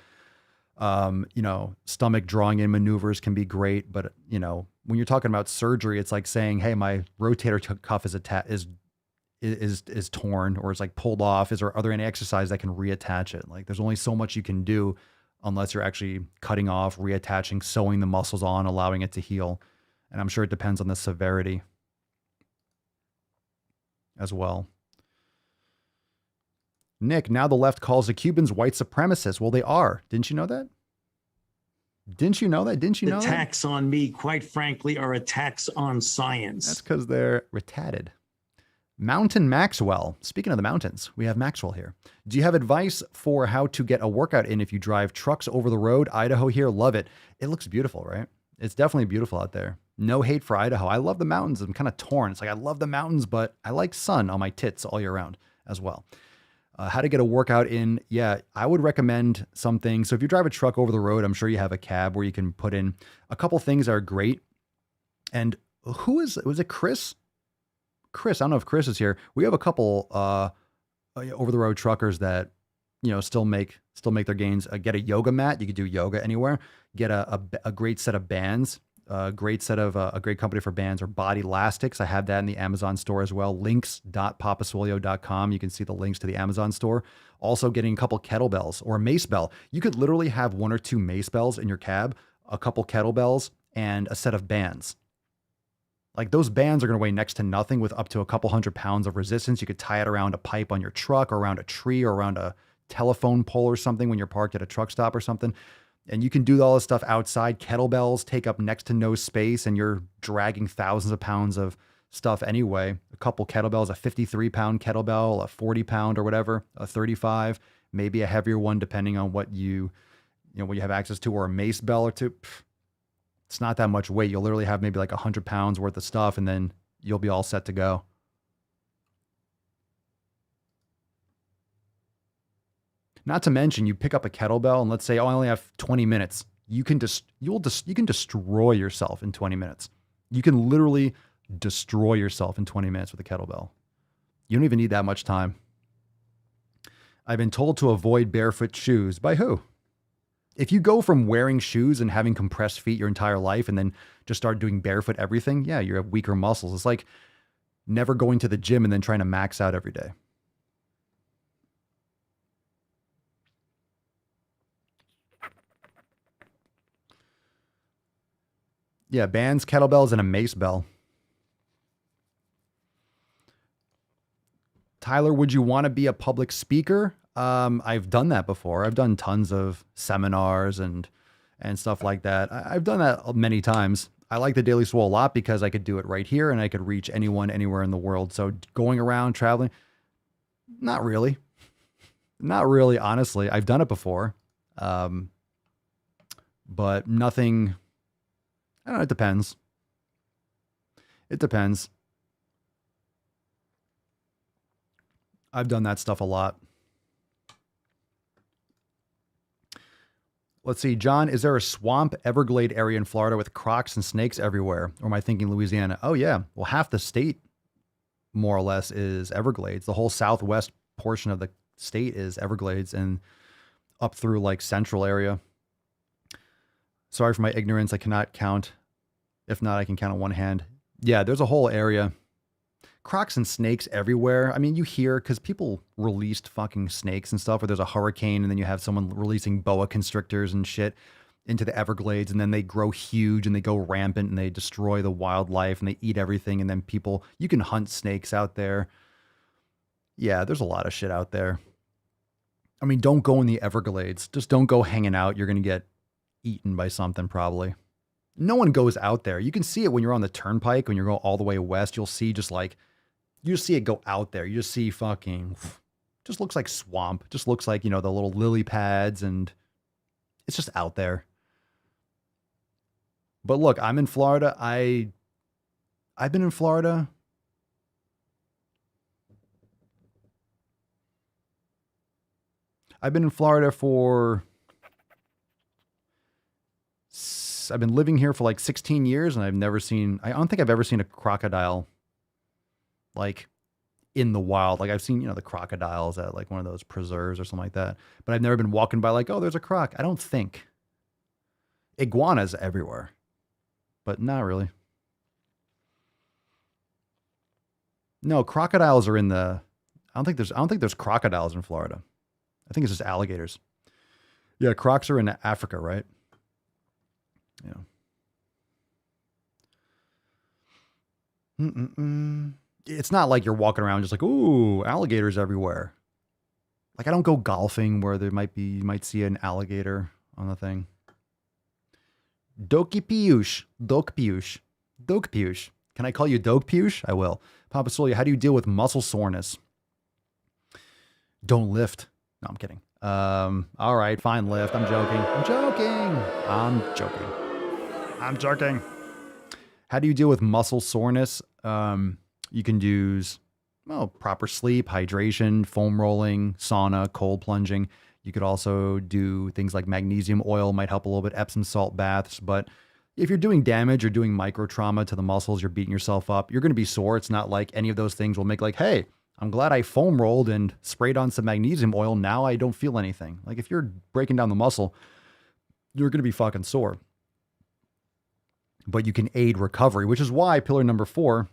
you know, stomach drawing in maneuvers can be great. But, you know, when you're talking about surgery, it's like saying, hey, my rotator cuff is torn or is like pulled off. Are there any exercise that can reattach it? Like there's only so much you can do unless you're actually cutting off, reattaching, sewing the muscles on, allowing it to heal. And I'm sure it depends on the severity as well. Nick, now the left calls the Cubans white supremacists. Well, they are. Didn't you know that? Didn't you know that? Didn't you know that? Attacks on me, quite frankly, are attacks on science. That's because they're retarded. Mountain Maxwell. Speaking of the mountains, we have Maxwell here. Do you have advice for how to get a workout in if you drive trucks over the road? Idaho here. Love it. It looks beautiful, right? It's definitely beautiful out there. No hate for Idaho. I love the mountains. I'm kind of torn. It's like I love the mountains, but I like sun on my tits all year round as well. How to get a workout in. Yeah, I would recommend something. So if you drive a truck over the road, I'm sure you have a cab where you can put in a couple things that are great. And was it Chris? Chris, I don't know if Chris is here. We have a couple over the road truckers that, you know, still make their gains. Get a yoga mat. You could do yoga anywhere. Get a great set of bands. A great company for bands or Body Elastics. I have that in the Amazon store as well. links.papaswolio.com. You can see the links to the Amazon store. Also getting a couple kettlebells or a mace bell. You could literally have 1 or 2 mace bells in your cab, a couple kettlebells, and a set of bands. Like those bands are going to weigh next to nothing with up to a couple 100 pounds of resistance. You could tie it around a pipe on your truck or around a tree or around a telephone pole or something when you're parked at a truck stop or something. And you can do all this stuff outside. Kettlebells take up next to no space and you're dragging thousands of pounds of stuff anyway. A couple kettlebells, a 53-pound kettlebell, a 40-pound or whatever, a 35, maybe a heavier one depending on what you have access to, or a mace bell or two. It's not that much weight. You'll literally have maybe like 100 pounds worth of stuff and then you'll be all set to go. Not to mention, you pick up a kettlebell and let's say, I only have 20 minutes. You can destroy yourself in 20 minutes. You can literally destroy yourself in 20 minutes with a kettlebell. You don't even need that much time. I've been told to avoid barefoot shoes. By who? If you go from wearing shoes and having compressed feet your entire life and then just start doing barefoot everything, yeah, you have weaker muscles. It's like never going to the gym and then trying to max out every day. Yeah, bands, kettlebells, and a mace bell. Tyler, would you want to be a public speaker? I've done that before. I've done tons of seminars and stuff like that. I've done that many times. I like the Daily Swole a lot because I could do it right here and I could reach anyone anywhere in the world. So going around traveling, not really. Not really, honestly. I've done it before. But nothing... I don't know, it depends. It depends. I've done that stuff a lot. Let's see, John, is there a swamp Everglade area in Florida with crocs and snakes everywhere? Or am I thinking Louisiana? Oh, yeah. Well, half the state, more or less, is Everglades. The whole southwest portion of the state is Everglades and up through like central area. Sorry for my ignorance. I cannot count. If not, I can count on one hand. Yeah, there's a whole area. Crocs and snakes everywhere. I mean, you hear, because people released fucking snakes and stuff, or there's a hurricane and then you have someone releasing boa constrictors and shit into the Everglades, and then they grow huge and they go rampant and they destroy the wildlife and they eat everything. And then you can hunt snakes out there. Yeah, there's a lot of shit out there. I mean, don't go in the Everglades. Just don't go hanging out. You're going to get eaten by something probably. No one goes out there. You can see it when you're on the turnpike, when you go all the way west, you'll see you see it go out there. You just see just looks like swamp. Just looks like, the little lily pads and it's just out there. But look, I'm in Florida. I've been in Florida. I've been in Florida I've been living here for like 16 years and I don't think I've ever seen a crocodile like in the wild. Like I've seen, the crocodiles at like one of those preserves or something like that. But I've never been walking by like, oh, there's a croc. I don't think. Iguanas everywhere, but not really. No, crocodiles are in the. I don't think there's crocodiles in Florida. I think it's just alligators. Yeah, crocs are in Africa, right? Yeah. It's not like you're walking around just like, ooh, alligators everywhere. Like I don't go golfing where you might see an alligator on the thing. Doki Piyush. Dok Piyush. Dok Piyush. Can I call you Dok Piyush? I will. Papa Solia, how do you deal with muscle soreness? Don't lift. No, I'm kidding. All right, fine, lift. I'm joking. How do you deal with muscle soreness? You can use, proper sleep, hydration, foam rolling, sauna, cold plunging. You could also do things like magnesium oil might help a little bit, Epsom salt baths. But if you're doing damage or doing micro trauma to the muscles, you're beating yourself up, you're going to be sore. It's not like any of those things will make like, hey, I'm glad I foam rolled and sprayed on some magnesium oil. Now I don't feel anything. Like if you're breaking down the muscle, you're going to be fucking sore. But you can aid recovery, which is why pillar number 4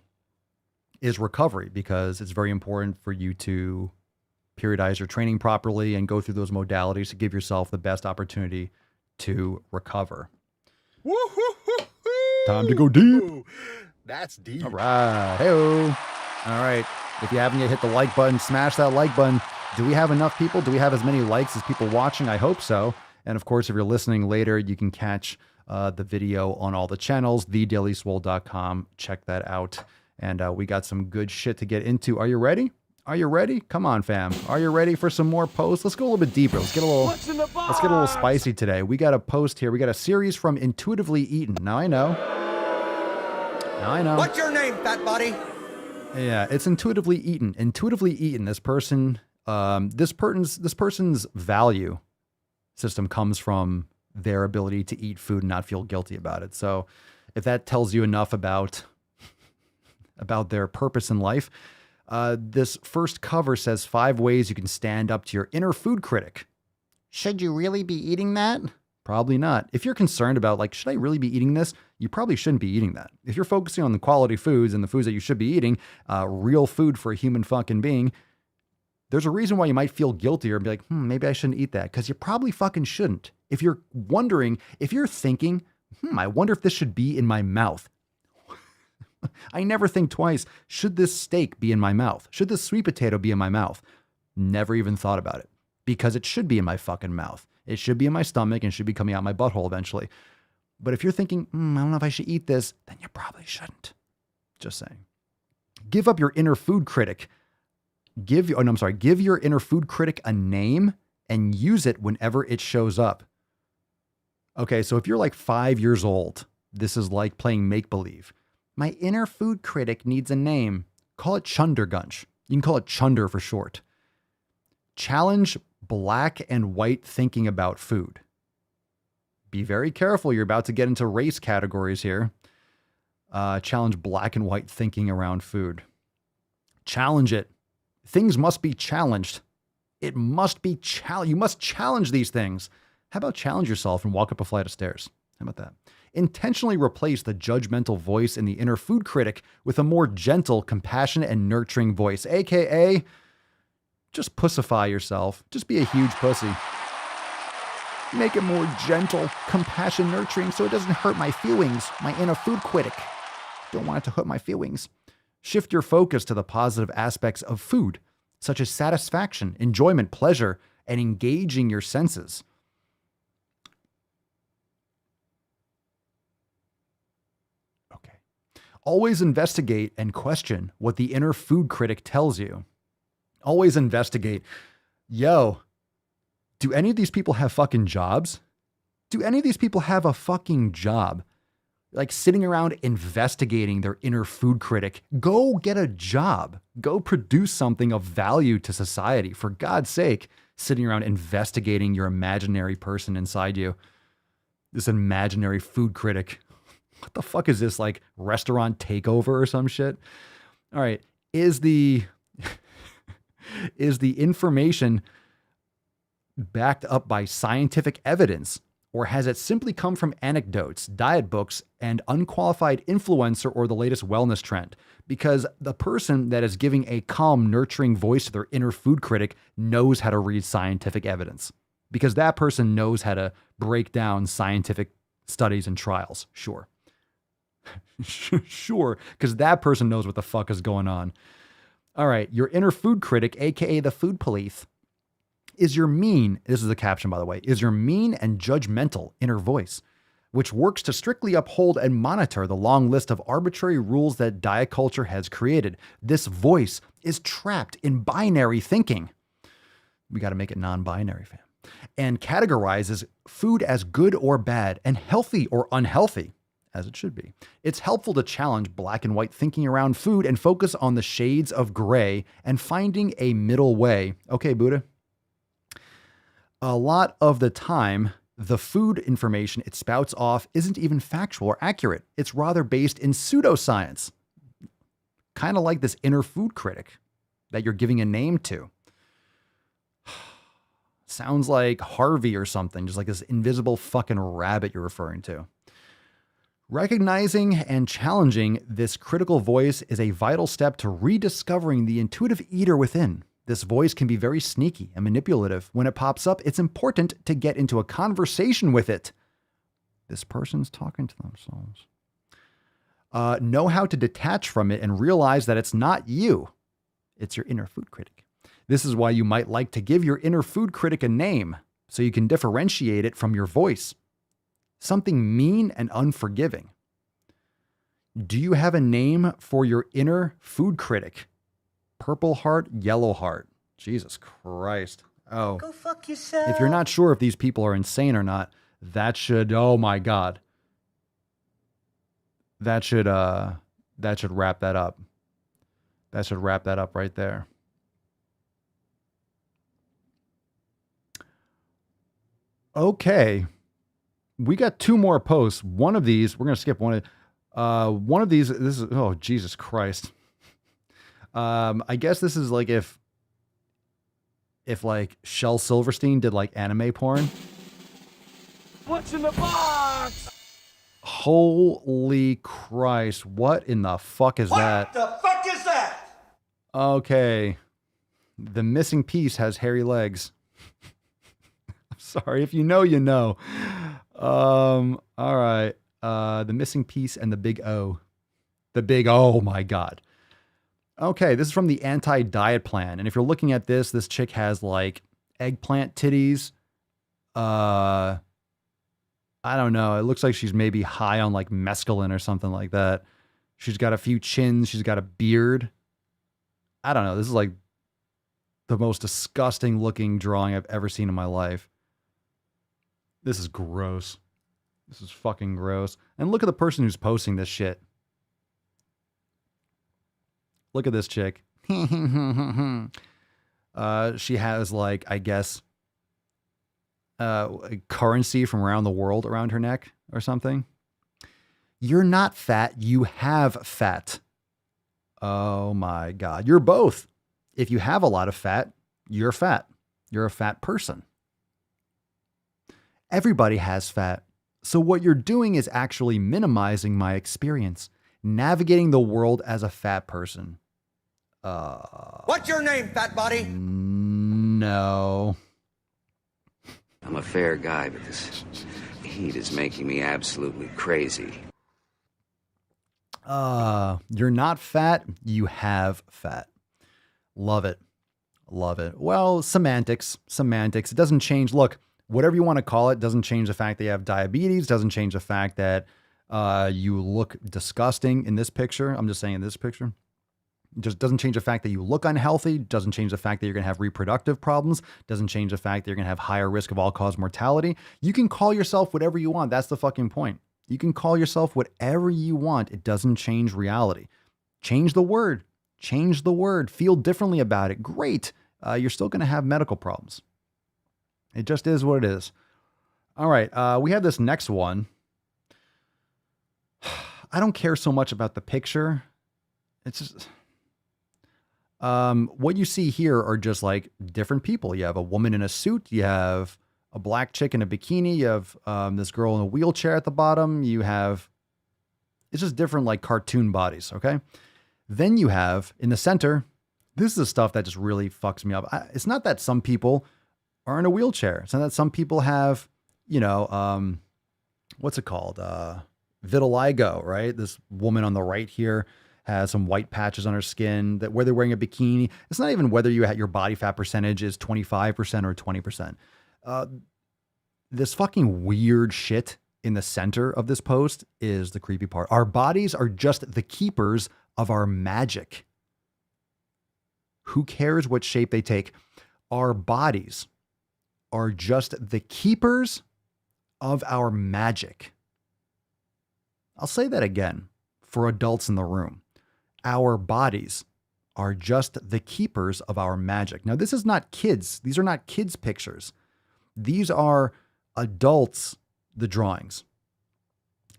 is recovery, because it's very important for you to periodize your training properly and go through those modalities to give yourself the best opportunity to recover. Time to go deep. That's deep. All right. Hey-o. All right. If you haven't yet hit the like button, smash that like button. Do we have enough people? Do we have as many likes as people watching? I hope so. And of course, if you're listening later, you can catch the video on all the channels, thedailyswole.com. Check that out. And we got some good shit to get into. Are you ready? Are you ready? Come on, fam. Are you ready for some more posts? Let's go a little bit deeper. Let's get a little spicy today. We got a post here. We got a series from Intuitively Eaten. Now I know. What's your name, fat body? Yeah, it's Intuitively Eaten. Intuitively Eaten. This person's value system comes from their ability to eat food and not feel guilty about it. So if that tells you enough about their purpose in life, this first cover says 5 ways you can stand up to your inner food critic. Should you really be eating that? Probably not. If you're concerned about like, should I really be eating this? You probably shouldn't be eating that. If you're focusing on the quality foods and the foods that you should be eating, real food for a human fucking being, there's a reason why you might feel guilty or be like, maybe I shouldn't eat that, because you probably fucking shouldn't. If you're thinking, I wonder if this should be in my mouth. I never think twice. Should this steak be in my mouth? Should this sweet potato be in my mouth? Never even thought about it, because it should be in my fucking mouth. It should be in my stomach and should be coming out my butthole eventually. But if you're thinking, I don't know if I should eat this, then you probably shouldn't. Just saying. Give up your inner food critic. Give your inner food critic a name and use it whenever it shows up. Okay, so if you're like 5 years old, this is like playing make-believe. My inner food critic needs a name. Call it Chundergunch. You can call it Chunder for short. Challenge black and white thinking about food. Be very careful. You're about to get into race categories here. Challenge black and white thinking around food. Challenge it. Things must be challenged. It must be challenged. You must challenge these things. How about challenge yourself and walk up a flight of stairs? How about that? Intentionally replace the judgmental voice in the inner food critic with a more gentle, compassionate, and nurturing voice, aka just pussify yourself. Just be a huge pussy. Make it more gentle, compassion, nurturing, so it doesn't hurt my feelings, my inner food critic. Don't want it to hurt my feelings. Shift your focus to the positive aspects of food, such as satisfaction, enjoyment, pleasure, and engaging your senses. Okay. Always investigate and question what the inner food critic tells you. Always investigate. Yo, do any of these people have fucking jobs? Do any of these people have a fucking job? Like sitting around investigating their inner food critic. Go get a job. Go produce something of value to society. For God's sake, sitting around investigating your imaginary person inside you. This imaginary food critic. What the fuck is this, like restaurant takeover or some shit? All right. Is the Is the information backed up by scientific evidence, or has it simply come from anecdotes, diet books, and unqualified influencer or the latest wellness trend? Because the person that is giving a calm, nurturing voice to their inner food critic knows how to read scientific evidence. Because that person knows how to break down scientific studies and trials. Sure. Sure, because that person knows what the fuck is going on. All right, your inner food critic, aka the food police, is your mean, this is the caption by the way, is your mean and judgmental inner voice, which works to strictly uphold and monitor the long list of arbitrary rules that diet culture has created. This voice is trapped in binary thinking. We got to make it non-binary, fam. And categorizes food as good or bad and healthy or unhealthy, as it should be. It's helpful to challenge black and white thinking around food and focus on the shades of gray and finding a middle way. Okay, Buddha. A lot of the time, the food information it spouts off isn't even factual or accurate. It's rather based in pseudoscience. Kind of like this inner food critic that you're giving a name to. Sounds like Harvey or something, just like this invisible fucking rabbit you're referring to. Recognizing and challenging this critical voice is a vital step to rediscovering the intuitive eater within. This voice can be very sneaky and manipulative. When it pops up, it's important to get into a conversation with it. This person's talking to themselves. Know how to detach from it and realize that it's not you. It's your inner food critic. This is why you might like to give your inner food critic a name, so you can differentiate it from your voice. Something mean and unforgiving. Do you have a name for your inner food critic? Purple heart, yellow heart. Jesus Christ. Oh. Go fuck yourself. If you're not sure if these people are insane or not, that should, oh my God. That should wrap that up. That should wrap that up right there. Okay. We got two more posts. One of these, we're going to skip one of these, this is, oh, Jesus Christ. I guess this is like if like Shel Silverstein did like anime porn. What's in the box? Holy Christ. What in the fuck is that? What the fuck is that? Okay. The missing piece has hairy legs. I'm sorry. If you know, you know. All right. The missing piece and the big O. The big, oh my God. Okay, this is from the anti-diet plan. And if you're looking at this chick has like eggplant titties. I don't know. It looks like she's maybe high on like mescaline or something like that. She's got a few chins. She's got a beard. I don't know. This is like the most disgusting looking drawing I've ever seen in my life. This is gross. This is fucking gross. And look at the person who's posting this shit. Look at this chick. She has like, I guess, currency from around the world around her neck or something. You're not fat. You have fat. Oh my God. You're both. If you have a lot of fat, you're fat. You're a fat person. Everybody has fat. So what you're doing is actually minimizing my experience, navigating the world as a fat person. What's your name, fat body? No. I'm a fair guy, but this heat is making me absolutely crazy. You're not fat. You have fat. Love it. Love it. Well, semantics. It doesn't change. Look, whatever you want to call it doesn't change the fact that you have diabetes, doesn't change the fact that you look disgusting in this picture. I'm just saying in this picture. It just doesn't change the fact that you look unhealthy, doesn't change the fact that you're going to have reproductive problems, doesn't change the fact that you're going to have higher risk of all-cause mortality. You can call yourself whatever you want. That's the fucking point. You can call yourself whatever you want. It doesn't change reality. Change the word. Change the word. Feel differently about it. Great. You're still going to have medical problems. It just is what it is. All right. We have this next one. I don't care so much about the picture. It's just, What you see here are just like different people. You have a woman in a suit. You have a black chick in a bikini. You have this girl in a wheelchair at the bottom. You have, it's just different like cartoon bodies. Okay. Then you have in the center, this is the stuff that just really fucks me up. It's not that some people are in a wheelchair. It's not that some people have, you know, what's it called? Vitiligo, right? This woman on the right here has some white patches on her skin, that where they're wearing a bikini. It's not even whether your body fat percentage is 25% or 20%. This fucking weird shit in the center of this post is the creepy part. Our bodies are just the keepers of our magic. Who cares what shape they take? Our bodies are just the keepers of our magic. I'll say that again for adults in the room. Our bodies are just the keepers of our magic. Now, this is not kids. These are not kids' pictures. These are adults, the drawings.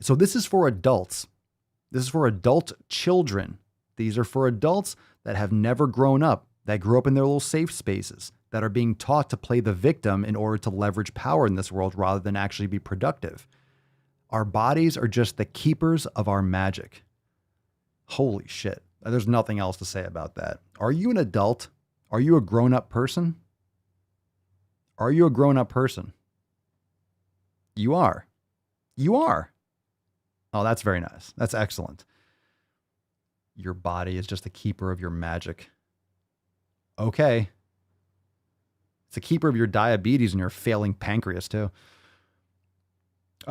So this is for adults. This is for adult children. These are for adults that have never grown up, that grew up in their little safe spaces, that are being taught to play the victim in order to leverage power in this world rather than actually be productive. Our bodies are just the keepers of our magic. Holy shit. There's nothing else to say about that. Are you an adult? Are you a grown-up person? Are you a grown-up person? You are. You are. Oh, that's very nice. That's excellent. Your body is just the keeper of your magic. Okay. It's the keeper of your diabetes and your failing pancreas, too.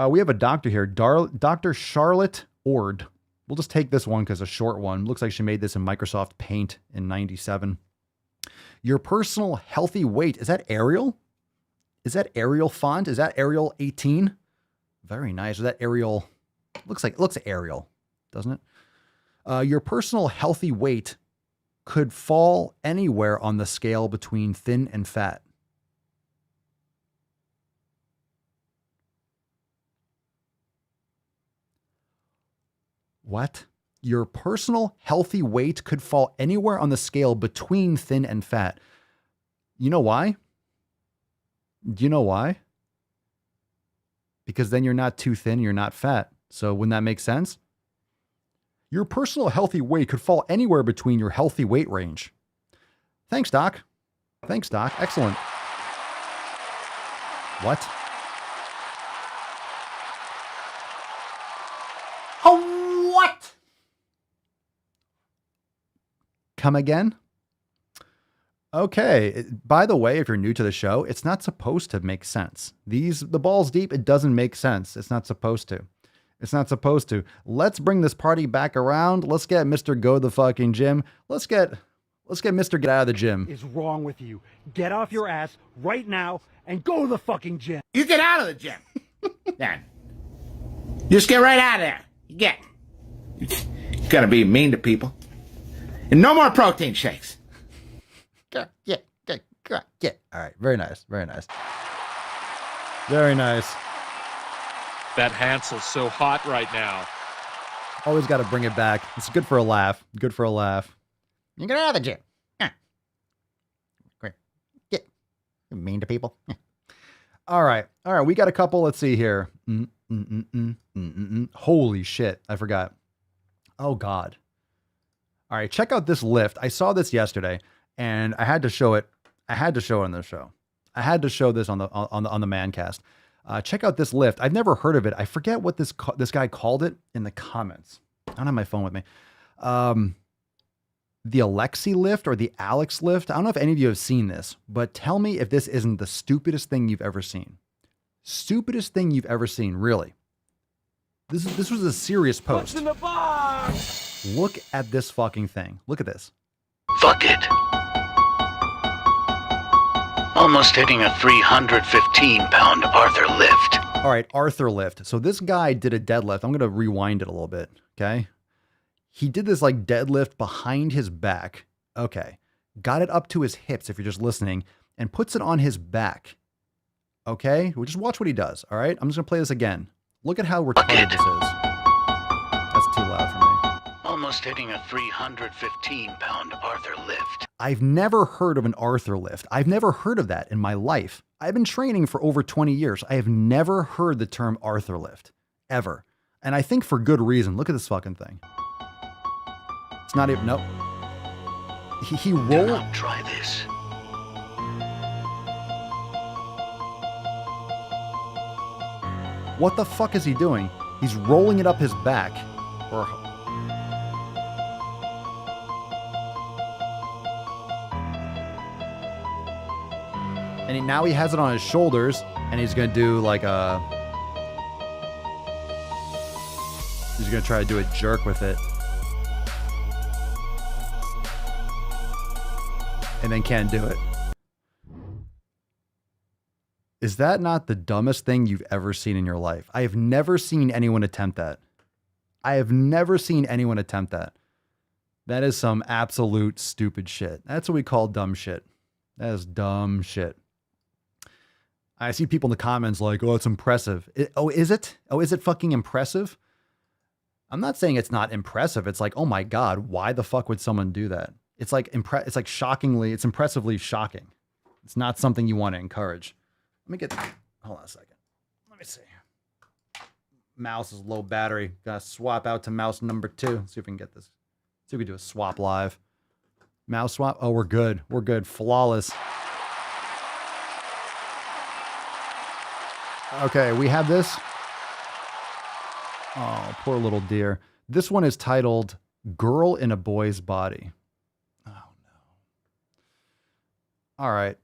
We have a doctor here, Dr. Charlotte Ord. We'll just take this one because it's a short one. Looks like she made this in Microsoft Paint in 97. Your personal healthy weight. Is that Arial? Is that Arial font? Is that Arial 18? Very nice. Is that Arial? Looks Arial, doesn't it? Your personal healthy weight could fall anywhere on the scale between thin and fat. What? Your personal healthy weight could fall anywhere on the scale between thin and fat. You know why? Do you know why? Because then you're not too thin, you're not fat. So wouldn't that make sense? Your personal healthy weight could fall anywhere between your healthy weight range. Thanks, Doc. Thanks, Doc. Excellent. What? Oh, what? Come again? Okay. By the way, if you're new to the show, it's not supposed to make sense. The balls deep, it doesn't make sense. It's not supposed to. It's not supposed to. Let's bring this party back around. Let's get Mr. Go to the fucking gym. Let's get Mr. Get out of the gym. What is wrong with you? Get off your ass right now and go to the fucking gym. You get out of the gym. Then. Just get right out of there. You gotta be mean to people. And no more protein shakes. Yeah. All right. Very nice. Very nice. Very nice. That Hansel's so hot right now. Always got to bring it back. It's good for a laugh. Good for a laugh. You get out of the gym. Great. Yeah. You're mean to people. All right. We got a couple. Let's see here. Holy shit. I forgot. Oh, God. All right. Check out this lift. I saw this yesterday and I had to show it. I had to show it on the show. I had to show this on the Mancast. Check out this lift. I've never heard of it. I forget what this guy called it in the comments. I don't have my phone with me. The Alexi lift or the Alex lift. I don't know if any of you have seen this, but tell me if this isn't the stupidest thing you've ever seen. Stupidest thing you've ever seen, really. This was a serious post. What's in the box? Look at this fucking thing. Look at this. Fuck it. Almost hitting a 315-pound Arthur lift. All right, Arthur lift. So this guy did a deadlift. I'm going to rewind it a little bit, okay? He did this like deadlift behind his back. Okay. Got it up to his hips, if you're just listening, and puts it on his back. Okay? Well, just watch what he does, all right? I'm just going to play this again. Look at how retarded this is. That's too loud for me. Almost hitting a 315-pound Arthur lift. I've never heard of an Arthur lift. I've never heard of that in my life. I've been training for over 20 years. I have never heard the term Arthur lift, ever. And I think for good reason. Look at this fucking thing. It's not even, nope. He rolled. Do not try this. What the fuck is he doing? He's rolling it up his back. Or and now he has it on his shoulders, and he's gonna do like a. He's gonna try to do a jerk with it, and then can't do it. Is that not the dumbest thing you've ever seen in your life? I have never seen anyone attempt that. I have never seen anyone attempt that. That is some absolute stupid shit. That's what we call dumb shit. That is dumb shit. I see people in the comments like, oh, it's impressive. Is it? Oh, is it fucking impressive? I'm not saying it's not impressive. It's like, oh my God, why the fuck would someone do that? It's like it's like shockingly, it's impressively shocking. It's not something you want to encourage. Let me get, hold on a second. Let me see. Mouse is low battery. Gotta swap out to mouse number 2. See if we can get this. See if we can do a swap live. Mouse swap. Oh, we're good. We're good. Flawless. Okay, we have this. Oh, poor little dear. This one is titled Girl in a Boy's Body. Oh, no. All right.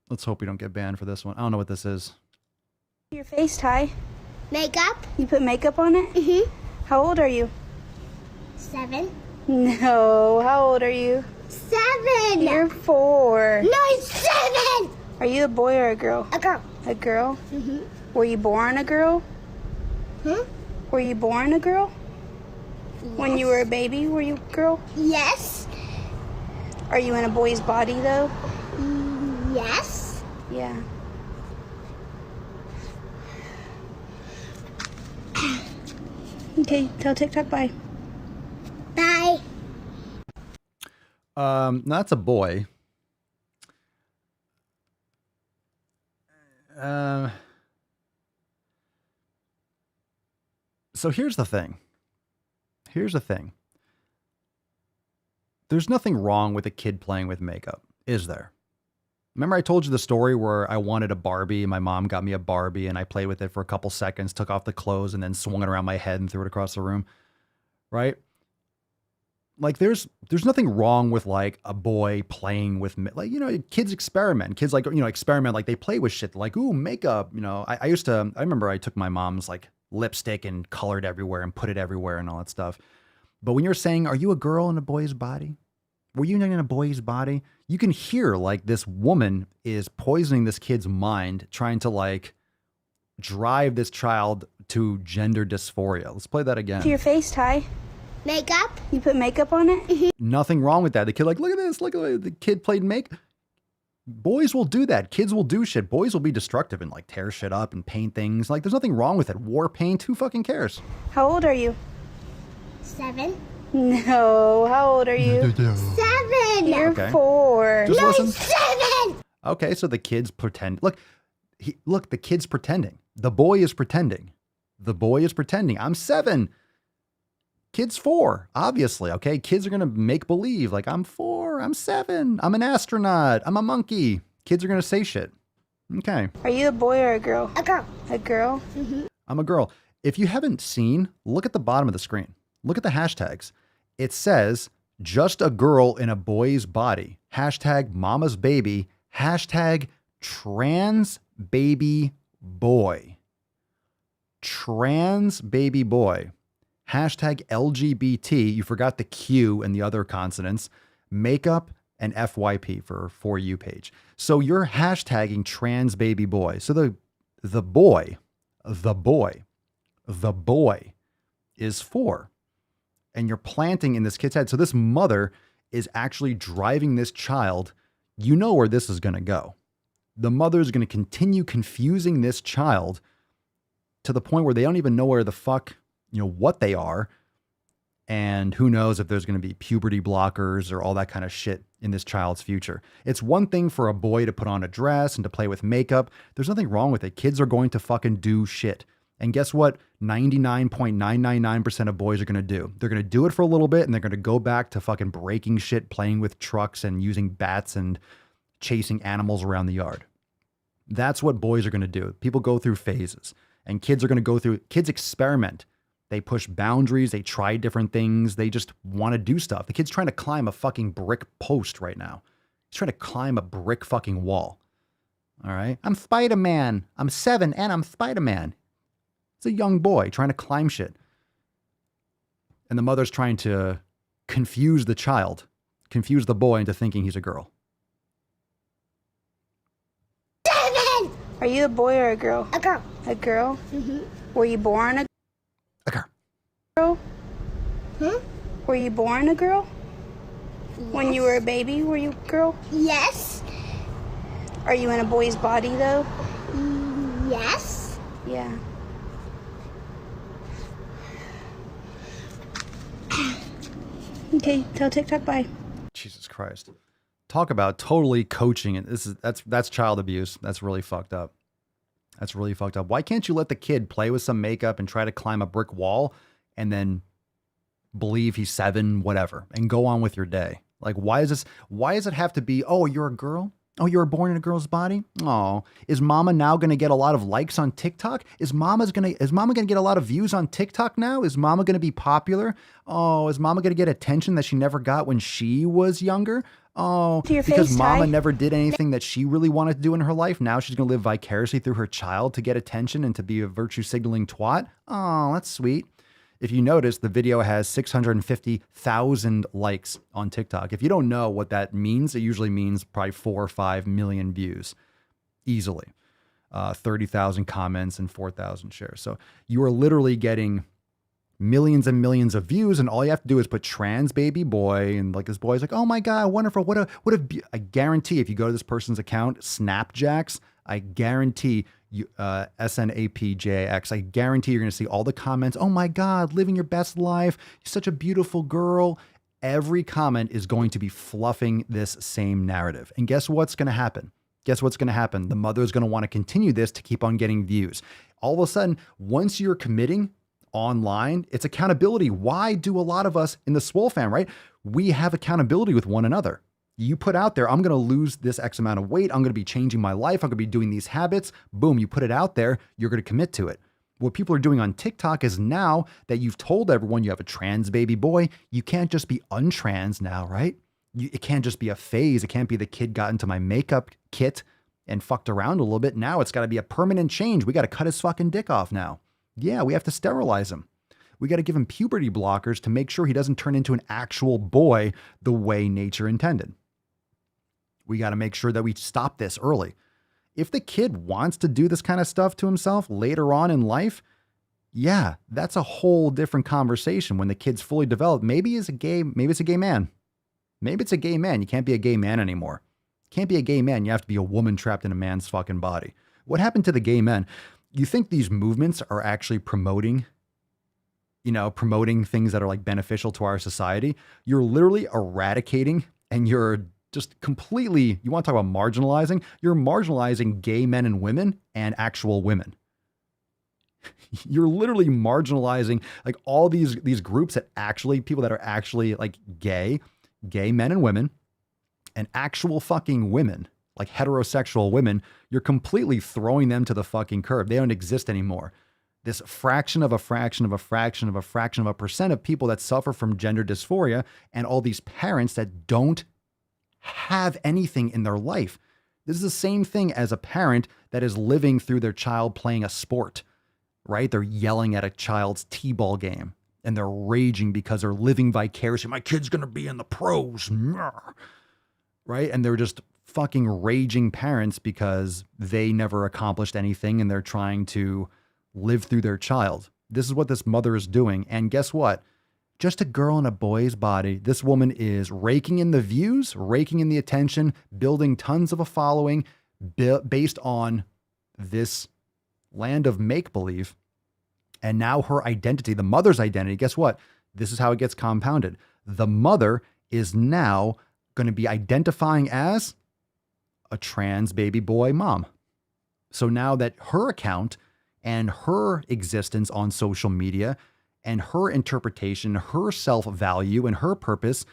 Let's hope we don't get banned for this one. I don't know what this is. Your face, Ty. Makeup. You put makeup on it? Mm-hmm. How old are you? 7. No. How old are you? 7. You're 4. No, it's 7. Are you a boy or a girl? A girl. A girl? Mm-hmm. Were you born a girl? Hmm? Were you born a girl? Yes. When you were a baby, were you a girl? Yes. Are you in a boy's body, though? Yes. Yeah. Okay, tell TikTok bye. Bye. That's a boy. So here's the thing. Here's the thing. There's nothing wrong with a kid playing with makeup, is there? Remember I told you the story where I wanted a Barbie and my mom got me a Barbie and I played with it for a couple seconds, took off the clothes and then swung it around my head and threw it across the room, right? Like there's nothing wrong with like a boy playing with, like, you know, kids experiment. Kids like, you know, experiment, like they play with shit like, ooh, makeup. You know, I remember I took my mom's like lipstick and colored everywhere and put it everywhere and all that stuff. But when you're saying, are you a girl in a boy's body? Were you in a boy's body? You can hear like this woman is poisoning this kid's mind, trying to like drive this child to gender dysphoria. Let's play that again. To your face, Ty. Makeup. You put makeup on it? Mm-hmm. Nothing wrong with that. The kid like, look at this. Look at the kid played make. Boys will do that. Kids will do shit. Boys will be destructive and like tear shit up and paint things. Like there's nothing wrong with it. War paint. Who fucking cares? How old are you? 7. No. How old are you? 7. You're Okay. 4. Just no, listen. it's 7. Okay, so the kids pretend. Look, the kid's pretending. The boy is pretending. The boy is pretending. I'm 7. Kid's 4, obviously. Okay, kids are gonna make believe like I'm 4, I'm 7, I'm an astronaut, I'm a monkey. Kids are gonna say shit. Okay. Are you a boy or a girl? A girl. A girl? Mm-hmm. I'm a girl. If you haven't seen, look at the bottom of the screen. Look at the hashtags. It says just a girl in a boy's body. Hashtag mama's baby. Hashtag trans baby boy. Trans baby boy. Hashtag LGBT. You forgot the Q and the other consonants. Makeup and FYP for you page. So you're hashtagging trans baby boy. So the boy is 4. And you're planting in this kid's head. So this mother is actually driving this child. You know where this is going to go. The mother is going to continue confusing this child to the point where they don't even know where the fuck, you know, what they are. And who knows if there's going to be puberty blockers or all that kind of shit in this child's future. It's one thing for a boy to put on a dress and to play with makeup. There's nothing wrong with it. Kids are going to fucking do shit. And guess what? 99.999% of boys are going to do. They're going to do it for a little bit and they're going to go back to fucking breaking shit, playing with trucks and using bats and chasing animals around the yard. That's what boys are going to do. People go through phases and kids are going to go through, kids experiment. They push boundaries. They try different things. They just want to do stuff. The kid's trying to climb a fucking brick post right now. He's trying to climb a brick fucking wall. All right. I'm Spider-Man. I'm 7 and I'm Spider-Man. It's a young boy trying to climb shit. And the mother's trying to confuse the child, confuse the boy into thinking he's a girl. Are you a boy or a girl? A girl. A girl? Mm-hmm. Were you born a girl? Were you born a girl? Yes. When you were a baby, were you a girl? Yes. Are you in a boy's body, though? Yes. Yeah. Okay, tell TikTok bye. Jesus Christ. Talk about totally coaching it. That's child abuse. That's really fucked up. That's really fucked up. Why can't you let the kid play with some makeup and try to climb a brick wall and then believe he's 7, whatever, and go on with your day? Like, why does it have to be, oh, you're a girl? Oh, you were born in a girl's body? Oh, is mama now going to get a lot of likes on TikTok? Is mama going to get a lot of views on TikTok now? Is mama going to be popular? Oh, is mama going to get attention that she never got when she was younger? Oh, because mama never did anything that she really wanted to do in her life. Now she's going to live vicariously through her child to get attention and to be a virtue signaling twat. Oh, that's sweet. If you notice, the video has 650,000 likes on TikTok. If you don't know what that means, it usually means probably 4 or 5 million views easily. 30,000 comments and 4,000 shares. So you are literally getting millions and millions of views, and all you have to do is put trans baby boy, and like this boy's like, oh my God, wonderful. I guarantee if you go to this person's account, Snapjacks, I guarantee you, SNAPJX, I guarantee you're going to see all the comments. Oh my God, living your best life. You're such a beautiful girl. Every comment is going to be fluffing this same narrative. And guess what's going to happen? Guess what's going to happen? The mother is going to want to continue this to keep on getting views. All of a sudden, once you're committing online, it's accountability. Why do a lot of us in the SwoleFam, right? We have accountability with one another. You put out there, I'm going to lose this X amount of weight. I'm going to be changing my life. I'm going to be doing these habits. Boom, you put it out there. You're going to commit to it. What people are doing on TikTok is now that you've told everyone you have a trans baby boy, you can't just be untrans now, right? It can't just be a phase. It can't be the kid got into my makeup kit and fucked around a little bit. Now it's got to be a permanent change. We got to cut his fucking dick off now. Yeah, we have to sterilize him. We got to give him puberty blockers to make sure he doesn't turn into an actual boy the way nature intended. We got to make sure that we stop this early. If the kid wants to do this kind of stuff to himself later on in life, yeah, that's a whole different conversation. When the kid's fully developed, maybe it's a gay man. Maybe it's a gay man. You can't be a gay man anymore. You can't be a gay man. You have to be a woman trapped in a man's fucking body. What happened to the gay men? You think these movements are actually promoting things that are like beneficial to our society? You're literally eradicating, and you're just completely, you want to talk about marginalizing? You're marginalizing gay men and women and actual women. You're literally marginalizing like all these groups that actually, people that are actually like gay men and women, and actual fucking women, like heterosexual women. You're completely throwing them to the fucking curb. They don't exist anymore. This fraction of a fraction of a fraction of a fraction of a percent of people that suffer from gender dysphoria, and all these parents that don't have anything in their life. This is the same thing as a parent that is living through their child playing a sport, right? They're yelling at a child's t-ball game and they're raging because they're living vicariously. My kid's going to be in the pros, right? And they're just fucking raging parents because they never accomplished anything and they're trying to live through their child. This is what this mother is doing. And guess what? Just a girl in a boy's body. This woman is raking in the views, raking in the attention, building tons of a following based on this land of make-believe. And now her identity, the mother's identity, guess what? This is how it gets compounded. The mother is now going to be identifying as a trans baby boy mom. So now that her account and her existence on social media and her interpretation, her self-value and her purpose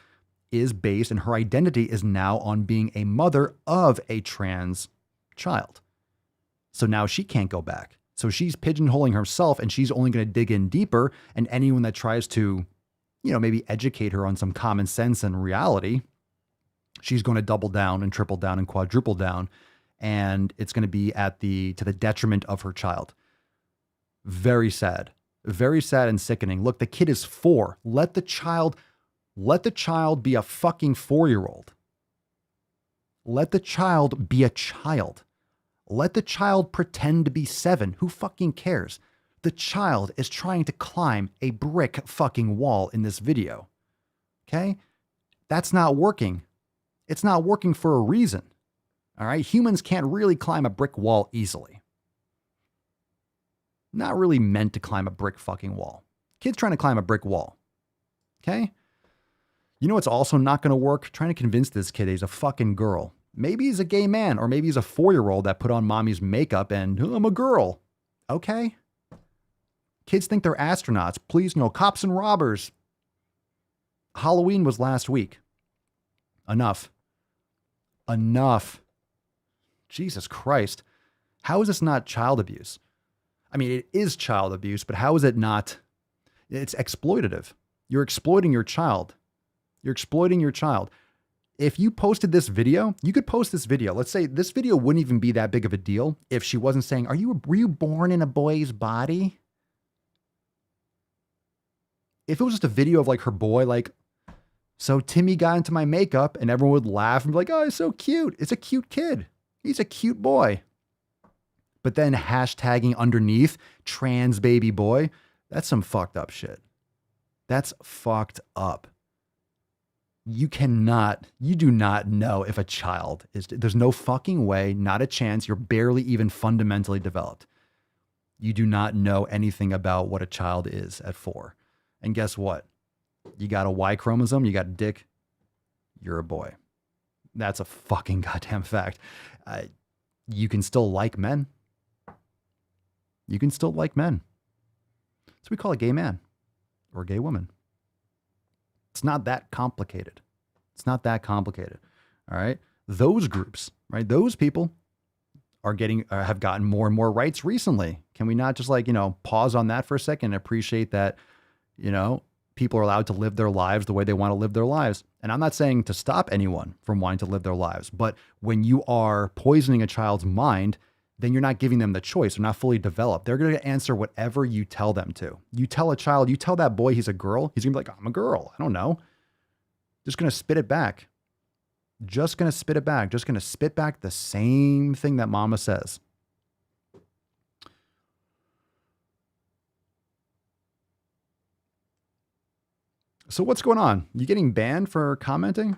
is based, and her identity is now on being a mother of a trans child. So now she can't go back. So she's pigeonholing herself, and she's only going to dig in deeper. And anyone that tries to, maybe educate her on some common sense and reality, she's going to double down and triple down and quadruple down. And it's going to be to the detriment of her child. Very sad and sickening. Look, the kid is 4. Let the child be a fucking 4-year-old. Let the child be a child. Let the child pretend to be 7. Who fucking cares? The child is trying to climb a brick fucking wall in this video. Okay? That's not working. It's not working for a reason. All right? Humans can't really climb a brick wall easily. Not really meant to climb a brick fucking wall. Kid's trying to climb a brick wall. Okay? You know what's also not going to work? Trying to convince this kid he's a fucking girl. Maybe he's a gay man, or maybe he's a 4-year-old that put on mommy's makeup and I'm a girl. Okay? Kids think they're astronauts. Please, no cops and robbers. Halloween was last week. Enough. Jesus Christ. How is this not child abuse? I mean, it is child abuse, but how is it not? It's exploitative. You're exploiting your child. If you posted this video, you could post this video. Let's say this video wouldn't even be that big of a deal if she wasn't saying, were you born in a boy's body? If it was just a video of like her boy, like, so Timmy got into my makeup, and everyone would laugh and be like, oh, he's so cute. It's a cute kid. He's a cute boy. But then hashtagging underneath trans baby boy, that's some fucked up shit. That's fucked up. You do not know if a child is, there's no fucking way, not a chance. You're barely even fundamentally developed. You do not know anything about what a child is at 4. And guess what? You got a Y chromosome, you got a dick, you're a boy. That's a fucking goddamn fact. You can still like men. So we call a gay man or a gay woman. It's not that complicated. All right. Those groups, right? Those people have gotten more and more rights recently. Can we not just pause on that for a second and appreciate that, people are allowed to live their lives the way they want to live their lives? And I'm not saying to stop anyone from wanting to live their lives, but when you are poisoning a child's mind, then you're not giving them the choice. They're not fully developed. They're going to answer whatever you tell them to. You tell that boy he's a girl, he's going to be like, I'm a girl. I don't know. Just going to spit it back. Just going to spit back the same thing that mama says. So what's going on? You getting banned for commenting?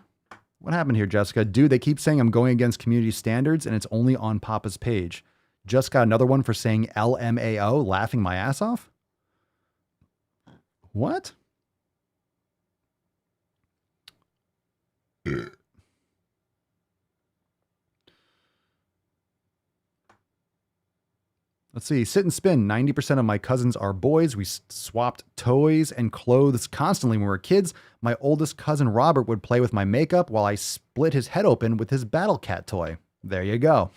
What happened here, Jessica? Dude, they keep saying I'm going against community standards and it's only on Papa's page. Just got another one for saying LMAO, laughing my ass off. What? Let's see. Sit and spin. 90% of my cousins are boys. We swapped toys and clothes constantly when we were kids. My oldest cousin Robert would play with my makeup while I split his head open with his Battle Cat toy. There you go.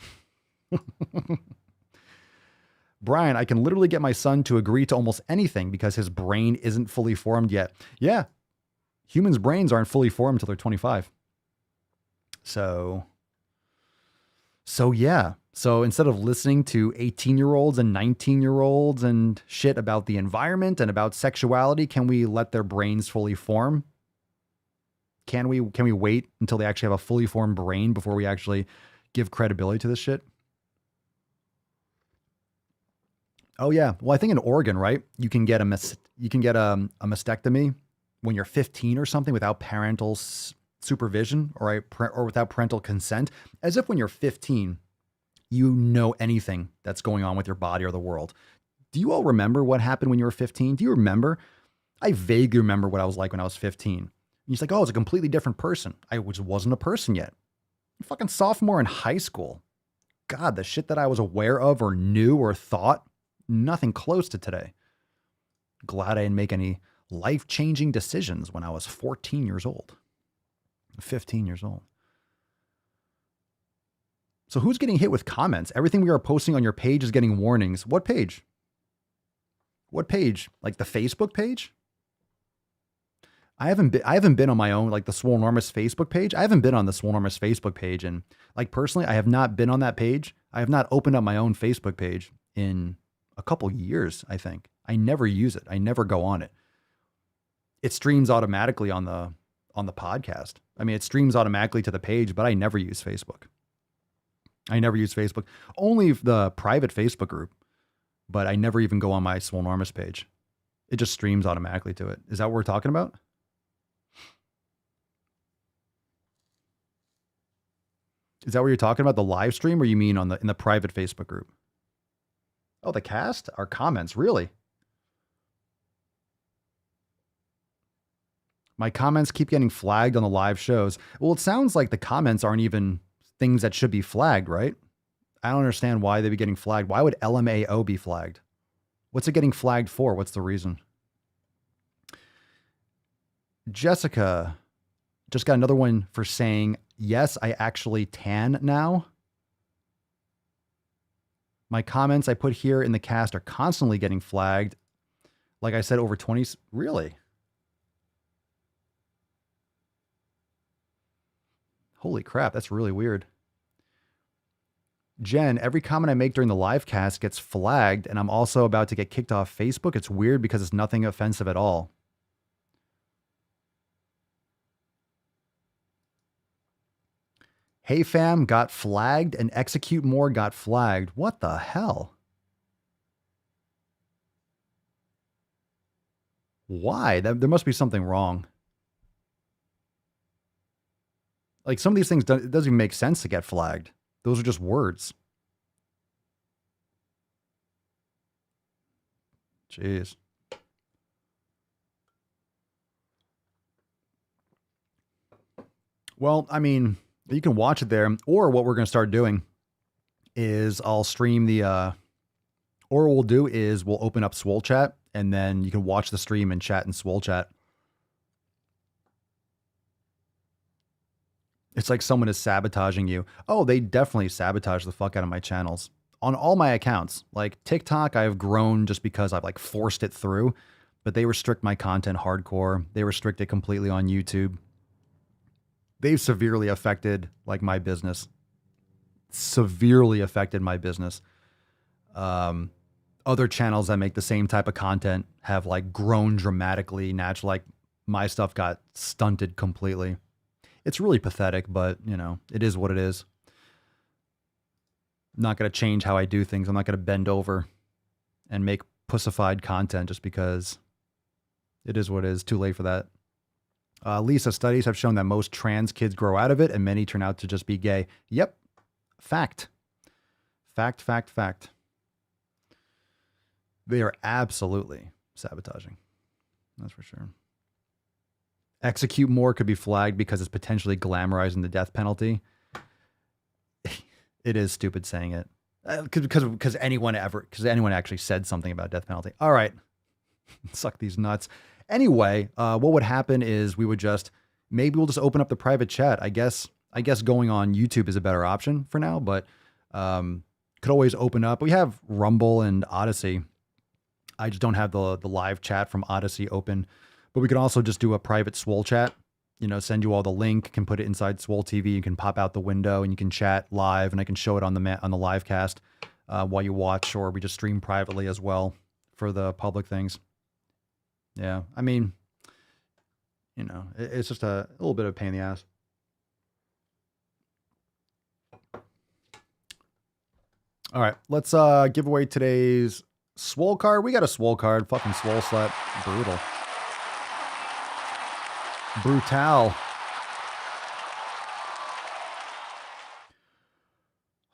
Brian, I can literally get my son to agree to almost anything because his brain isn't fully formed yet. Yeah. Humans' brains aren't fully formed until they're 25. So yeah. So instead of listening to 18-year-olds and 19-year-olds and shit about the environment and about sexuality, can we let their brains fully form? Can we wait until they actually have a fully formed brain before we actually give credibility to this shit? Oh yeah. Well, I think in Oregon, right? You can get a mastectomy when you're 15 or something without parental supervision or without parental consent, as if when you're 15, you know anything that's going on with your body or the world. Do you all remember what happened when you were 15? Do you remember? I vaguely remember what I was like when I was 15. And he's like, oh, it's a completely different person. I just wasn't a person yet. Fucking sophomore in high school. God, the shit that I was aware of or knew or thought, nothing close to today. Glad I didn't make any life-changing decisions when I was 14 years old. 15 years old. So who's getting hit with comments? Everything we are posting on your page is getting warnings. What page? What page? Like the Facebook page? I haven't been on my own, like the SwoleNormus Facebook page. I haven't been on the SwoleNormus Facebook page. And like personally, I have not been on that page. I have not opened up my own Facebook page in a couple years, I think. I never use it. I never go on it. It streams automatically on the podcast. I mean, it streams automatically to the page, but I never use Facebook. I never use Facebook. Only the private Facebook group, but I never even go on my SwoleNormus page. It just streams automatically to it. Is that what we're talking about? Is that what you're talking about? The live stream, or you mean in the private Facebook group? Oh, the cast? Our comments, really? My comments keep getting flagged on the live shows. Well, it sounds like the comments aren't even things that should be flagged, right? I don't understand why they'd be getting flagged. Why would LMAO be flagged? What's it getting flagged for? What's the reason? Jessica just got another one for saying, yes, I actually tan now. My comments I put here in the cast are constantly getting flagged. Like I said, over 20. Really? Holy crap, that's really weird. Jen, every comment I make during the live cast gets flagged, and I'm also about to get kicked off Facebook. It's weird because it's nothing offensive at all. Hey fam got flagged and execute more got flagged. What the hell? Why? There must be something wrong. Like some of these things, it doesn't even make sense to get flagged. Those are just words. Jeez. Well, I mean, you can watch it there, or what we're going to start doing is I'll stream or what we'll do is we'll open up Swole Chat, and then you can watch the stream and chat in Swole Chat. It's like someone is sabotaging you. Oh, they definitely sabotage the fuck out of my channels on all my accounts. Like TikTok, I've grown just because I've like forced it through, but they restrict my content hardcore. They restrict it completely on YouTube. They've severely affected like my business. Severely affected my business. Other channels that make the same type of content have like grown dramatically. Naturally, like my stuff got stunted completely. It's really pathetic, but you know, it is what it is. I'm not going to change how I do things. I'm not going to bend over and make pussified content just because it is what it is. Too late for that. Lisa, studies have shown that most trans kids grow out of it and many turn out to just be gay. Yep. Fact. Fact. They are absolutely sabotaging. That's for sure. Execute more could be flagged because it's potentially glamorizing the death penalty. It is stupid saying it. Because anyone actually said something about death penalty. All right. Suck these nuts. Anyway, what would happen is we'll just open up the private chat. I guess going on YouTube is a better option for now, but could always open up. We have Rumble and Odyssey. I just don't have the live chat from Odyssey open, but we can also just do a private Swole chat, you know, send you all the link, can put it inside Swole TV. You can pop out the window and you can chat live, and I can show it on the live cast while you watch, or we just stream privately as well for the public things. Yeah, I mean, you know, it's just a little bit of a pain in the ass. All right, let's give away today's Swole card. We got a Swole card. Fucking Swole slut. Brutal. Brutal.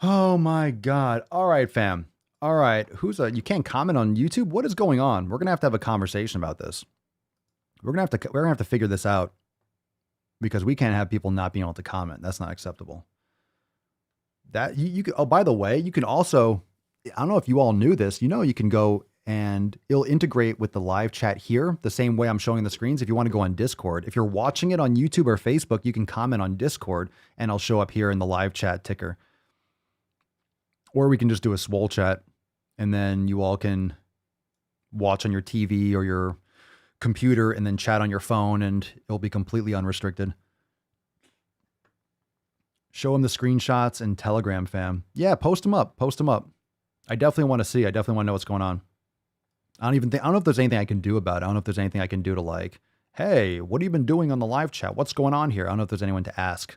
Oh my God. All right, fam. All right. You can't comment on YouTube? What is going on? We're going to have a conversation about this. We're gonna have to figure this out because we can't have people not being able to comment. That's not acceptable. That you can, oh, by the way, you can also, I don't know if you all knew this, you can go and it'll integrate with the live chat here the same way I'm showing the screens. If you want to go on Discord, if you're watching it on YouTube or Facebook, you can comment on Discord and I'll show up here in the live chat ticker. Or we can just do a Swole chat and then you all can watch on your TV or your computer and then chat on your phone and it'll be completely unrestricted. Show them the screenshots and Telegram, fam. Yeah, post them up. I definitely want to see. I definitely want to know what's going on. I don't know if there's anything I can do about it. I don't know if there's anything I can do to like, hey, what have you been doing on the live chat? What's going on here? I don't know if there's anyone to ask.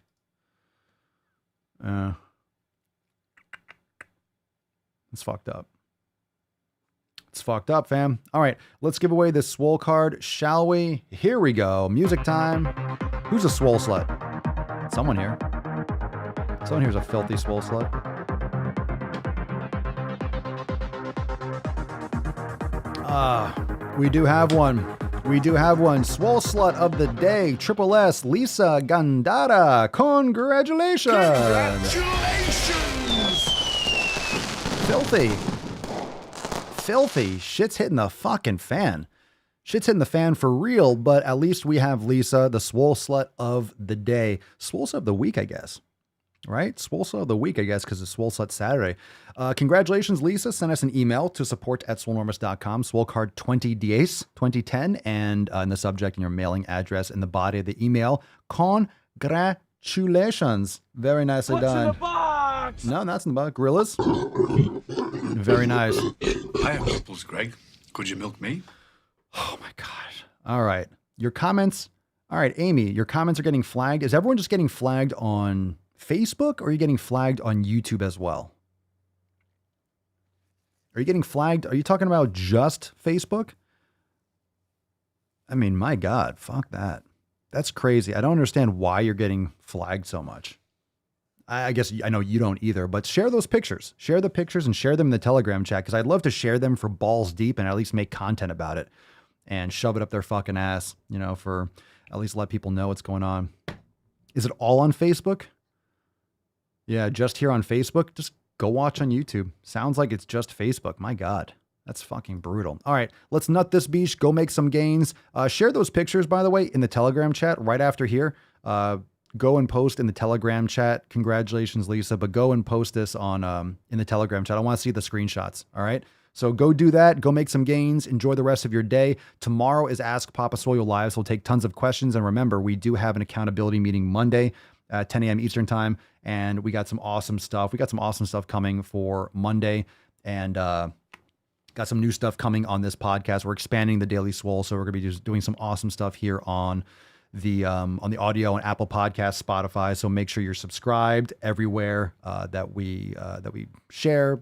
It's fucked up. It's fucked up, fam. All right, let's give away this Swole card, shall we? Here we go. Music time. Who's a Swole slut? Someone here. Someone here's a filthy Swole slut. We do have one. Swole slut of the day, Triple S, Lisa Gandara. Congratulations. Filthy. Shit's hitting the fucking fan. Shit's hitting the fan for real, but at least we have Lisa, the Swole slut of the day. Swole slut of the week, I guess. Right? Swole slut of the week, I guess, because it's Swole slut Saturday. Congratulations, Lisa. Send us an email to support@swolenormous.com. Swole card 20 Dies 2010, and in the subject and your mailing address in the body of the email. Congratulations. Very nicely done. What's in the box? No, that's in the box. Gorillas. Very nice. I have nipples, Greg. Could you milk me? Oh my gosh. All right. Your comments. All right, Amy, your comments are getting flagged. Is everyone just getting flagged on Facebook or are you getting flagged on YouTube as well? Are you getting flagged? Are you talking about just Facebook? I mean, my God, fuck that. That's crazy. I don't understand why you're getting flagged so much. I guess I know you don't either, but share those pictures. Share the pictures and share them in the Telegram chat because I'd love to share them for balls deep and at least make content about it and shove it up their fucking ass, for at least let people know what's going on. Is it all on Facebook? Yeah, just here on Facebook. Just go watch on YouTube. Sounds like it's just Facebook. My God, that's fucking brutal. All right, let's nut this beach. Go make some gains. Share those pictures, by the way, in the Telegram chat right after here. Go and post in the Telegram chat. Congratulations, Lisa. But go and post this on in the Telegram chat. I want to see the screenshots. All right. So go do that. Go make some gains. Enjoy the rest of your day. Tomorrow is Ask Papa Swole Live. So we'll take tons of questions. And remember, we do have an accountability meeting Monday at 10 a.m. Eastern time. And we got some awesome stuff. We got some awesome stuff coming for Monday. And got some new stuff coming on this podcast. We're expanding the Daily Swole. So we're going to be just doing some awesome stuff here on the audio and Apple Podcasts, Spotify. So make sure you're subscribed everywhere that we share,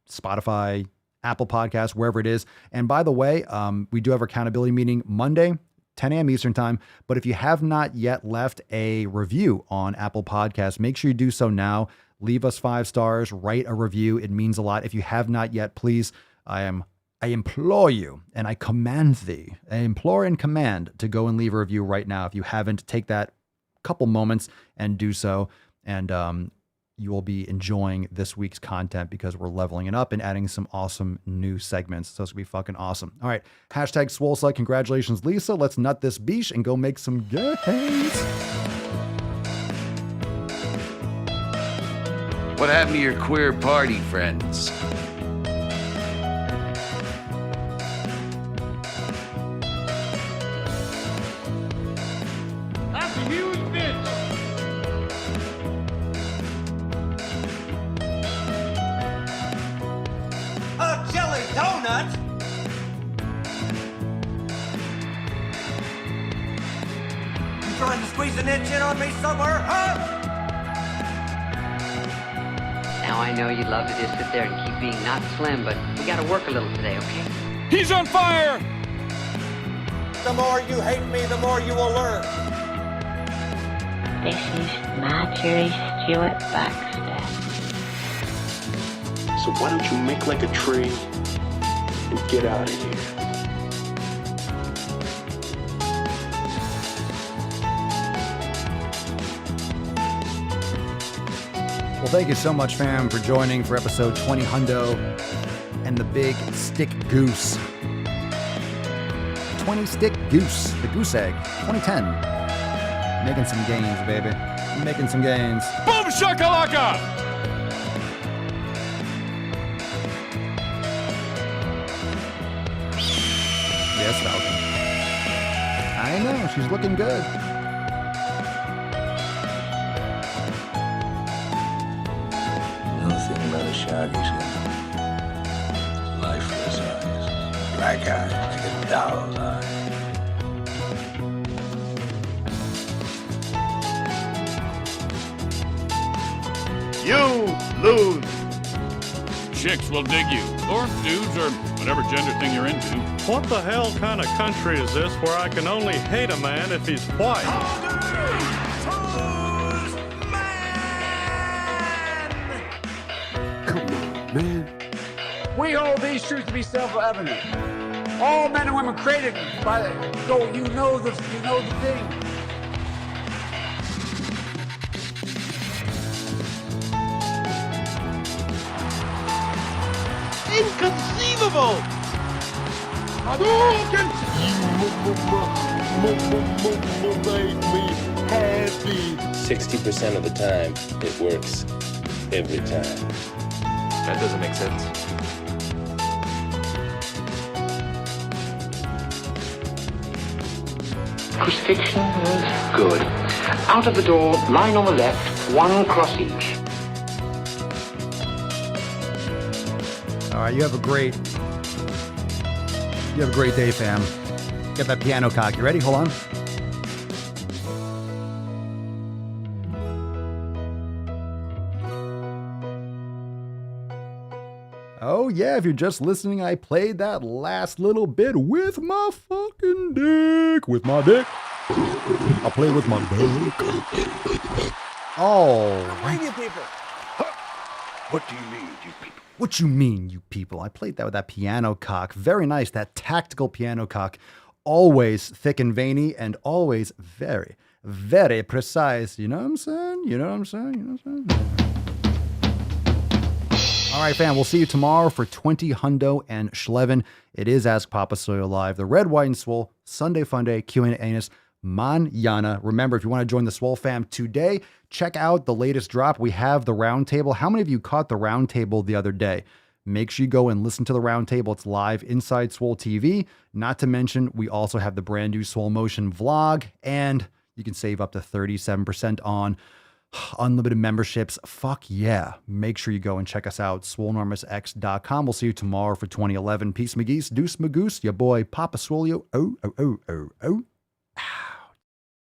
Spotify, Apple Podcasts, wherever it is. And by the way, we do have our accountability meeting Monday, 10 a.m. Eastern time. But if you have not yet left a review on Apple Podcasts, make sure you do so now. Leave us 5 stars, write a review. It means a lot. If you have not yet, please, I implore you and I command thee, I implore and command to go and leave a review right now. If you haven't, take that couple moments and do so. And you will be enjoying this week's content because we're leveling it up and adding some awesome new segments. So it's going to be fucking awesome. All right. Hashtag Swole Slut. Congratulations, Lisa. Let's nut this beach and go make some gains. What happened to your queer party friends? That's a huge bitch. A jelly donut? You trying to squeeze an inch in on me somewhere, huh? Now I know you'd love to just sit there and keep being not slim, but we gotta work a little today, okay? He's on fire! The more you hate me, the more you will learn. This is Marjorie Stewart Baxter. So why don't you make like a tree and get out of here? Well, thank you so much, fam, for joining for episode 20 Hundo and the Big Stick Goose. 20 Stick Goose, the Goose Egg, 2010. Making some gains, baby. Making some gains. Boom shakalaka! Yes, Falcon. I know, she's looking good. Nothing but a shaggy skin. Lifeless eyes. Black eyes like a doll's eye. You lose. Chicks will dig you, or dudes, or whatever gender thing you're into. What the hell kind of country is this where I can only hate a man if he's white? Come on, man. We hold these truths to be self-evident. All men and women created by the you know the thing. Inconceivable! Hadouken! You made me happy. 60% of the time, it works every time. That doesn't make sense. Crucifixion is good. Out of the door, line on the left, one cross each. All right, you have a great day, fam. Get that piano cock. You ready? Hold on. Oh yeah, if you're just listening, I played that last little bit with my fucking dick. With my dick. I play with my dick. Oh. Bring you people. What do you mean, you people? What you mean, you people? I played that with that piano cock. Very nice, that tactical piano cock. Always thick and veiny and always very, very precise. You know what I'm saying? You know what I'm saying? You know what I'm saying? All right, fam, we'll see you tomorrow for 20 Hundo and Schleven. It is Ask Papa Soil Live, the Red, White, and Swole Sunday Fun Day Q&A anus manana. Remember, if you want to join the SwoleFam today, check out the latest drop. We have the roundtable. How many of you caught the roundtable the other day? Make sure you go and listen to the roundtable. It's live inside Swole TV. Not to mention, we also have the brand new Swole Motion vlog, and you can save up to 37% on unlimited memberships. Fuck yeah. Make sure you go and check us out, swolenormousx.com. We'll see you tomorrow for 2011. Peace, McGeese. Deuce, Magoose. Your boy, Papa Swolio. Oh.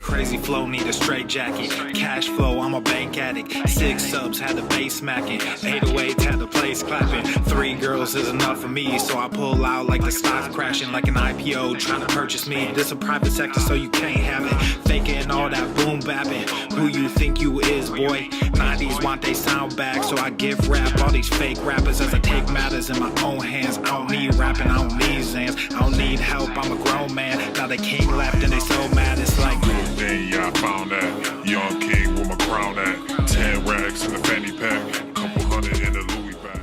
Crazy flow, need a straight jacket. Cash flow, I'm a bank addict. 6 subs, had the bass smacking. 808, had the place clapping. 3 girls is enough for me, so I pull out like the stock crashing. Like an IPO, trying to purchase me. This a private sector, so you can't have it. Faking all that boom bapping. Who you think you is, boy? 90s want they sound back, so I give rap all these fake rappers as I take matters in my own hands. I don't need rapping, I don't need Zans. I don't need help, I'm a grown man. Now the king left and they so mad, it's like Then yeah, I found that young king with my crown at 10 racks in the fanny pack, couple hundred in the Louis bag.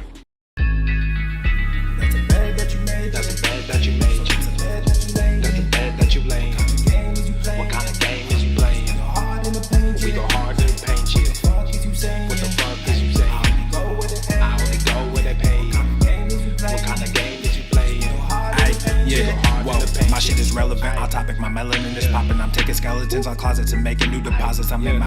That's a bed that you made. That's a bed that you made. That's a bed that you laid. That's a bed that you laid. What kind of game is you playing? We go hard in the paint you. What the fuck is you saying? I only go where they pay. What kind of game is you playing? Yeah, whoa, my shit is relevant. Our topic, my melanin is popping. I'm taking skeletons on closets and making new deposits. I'm in my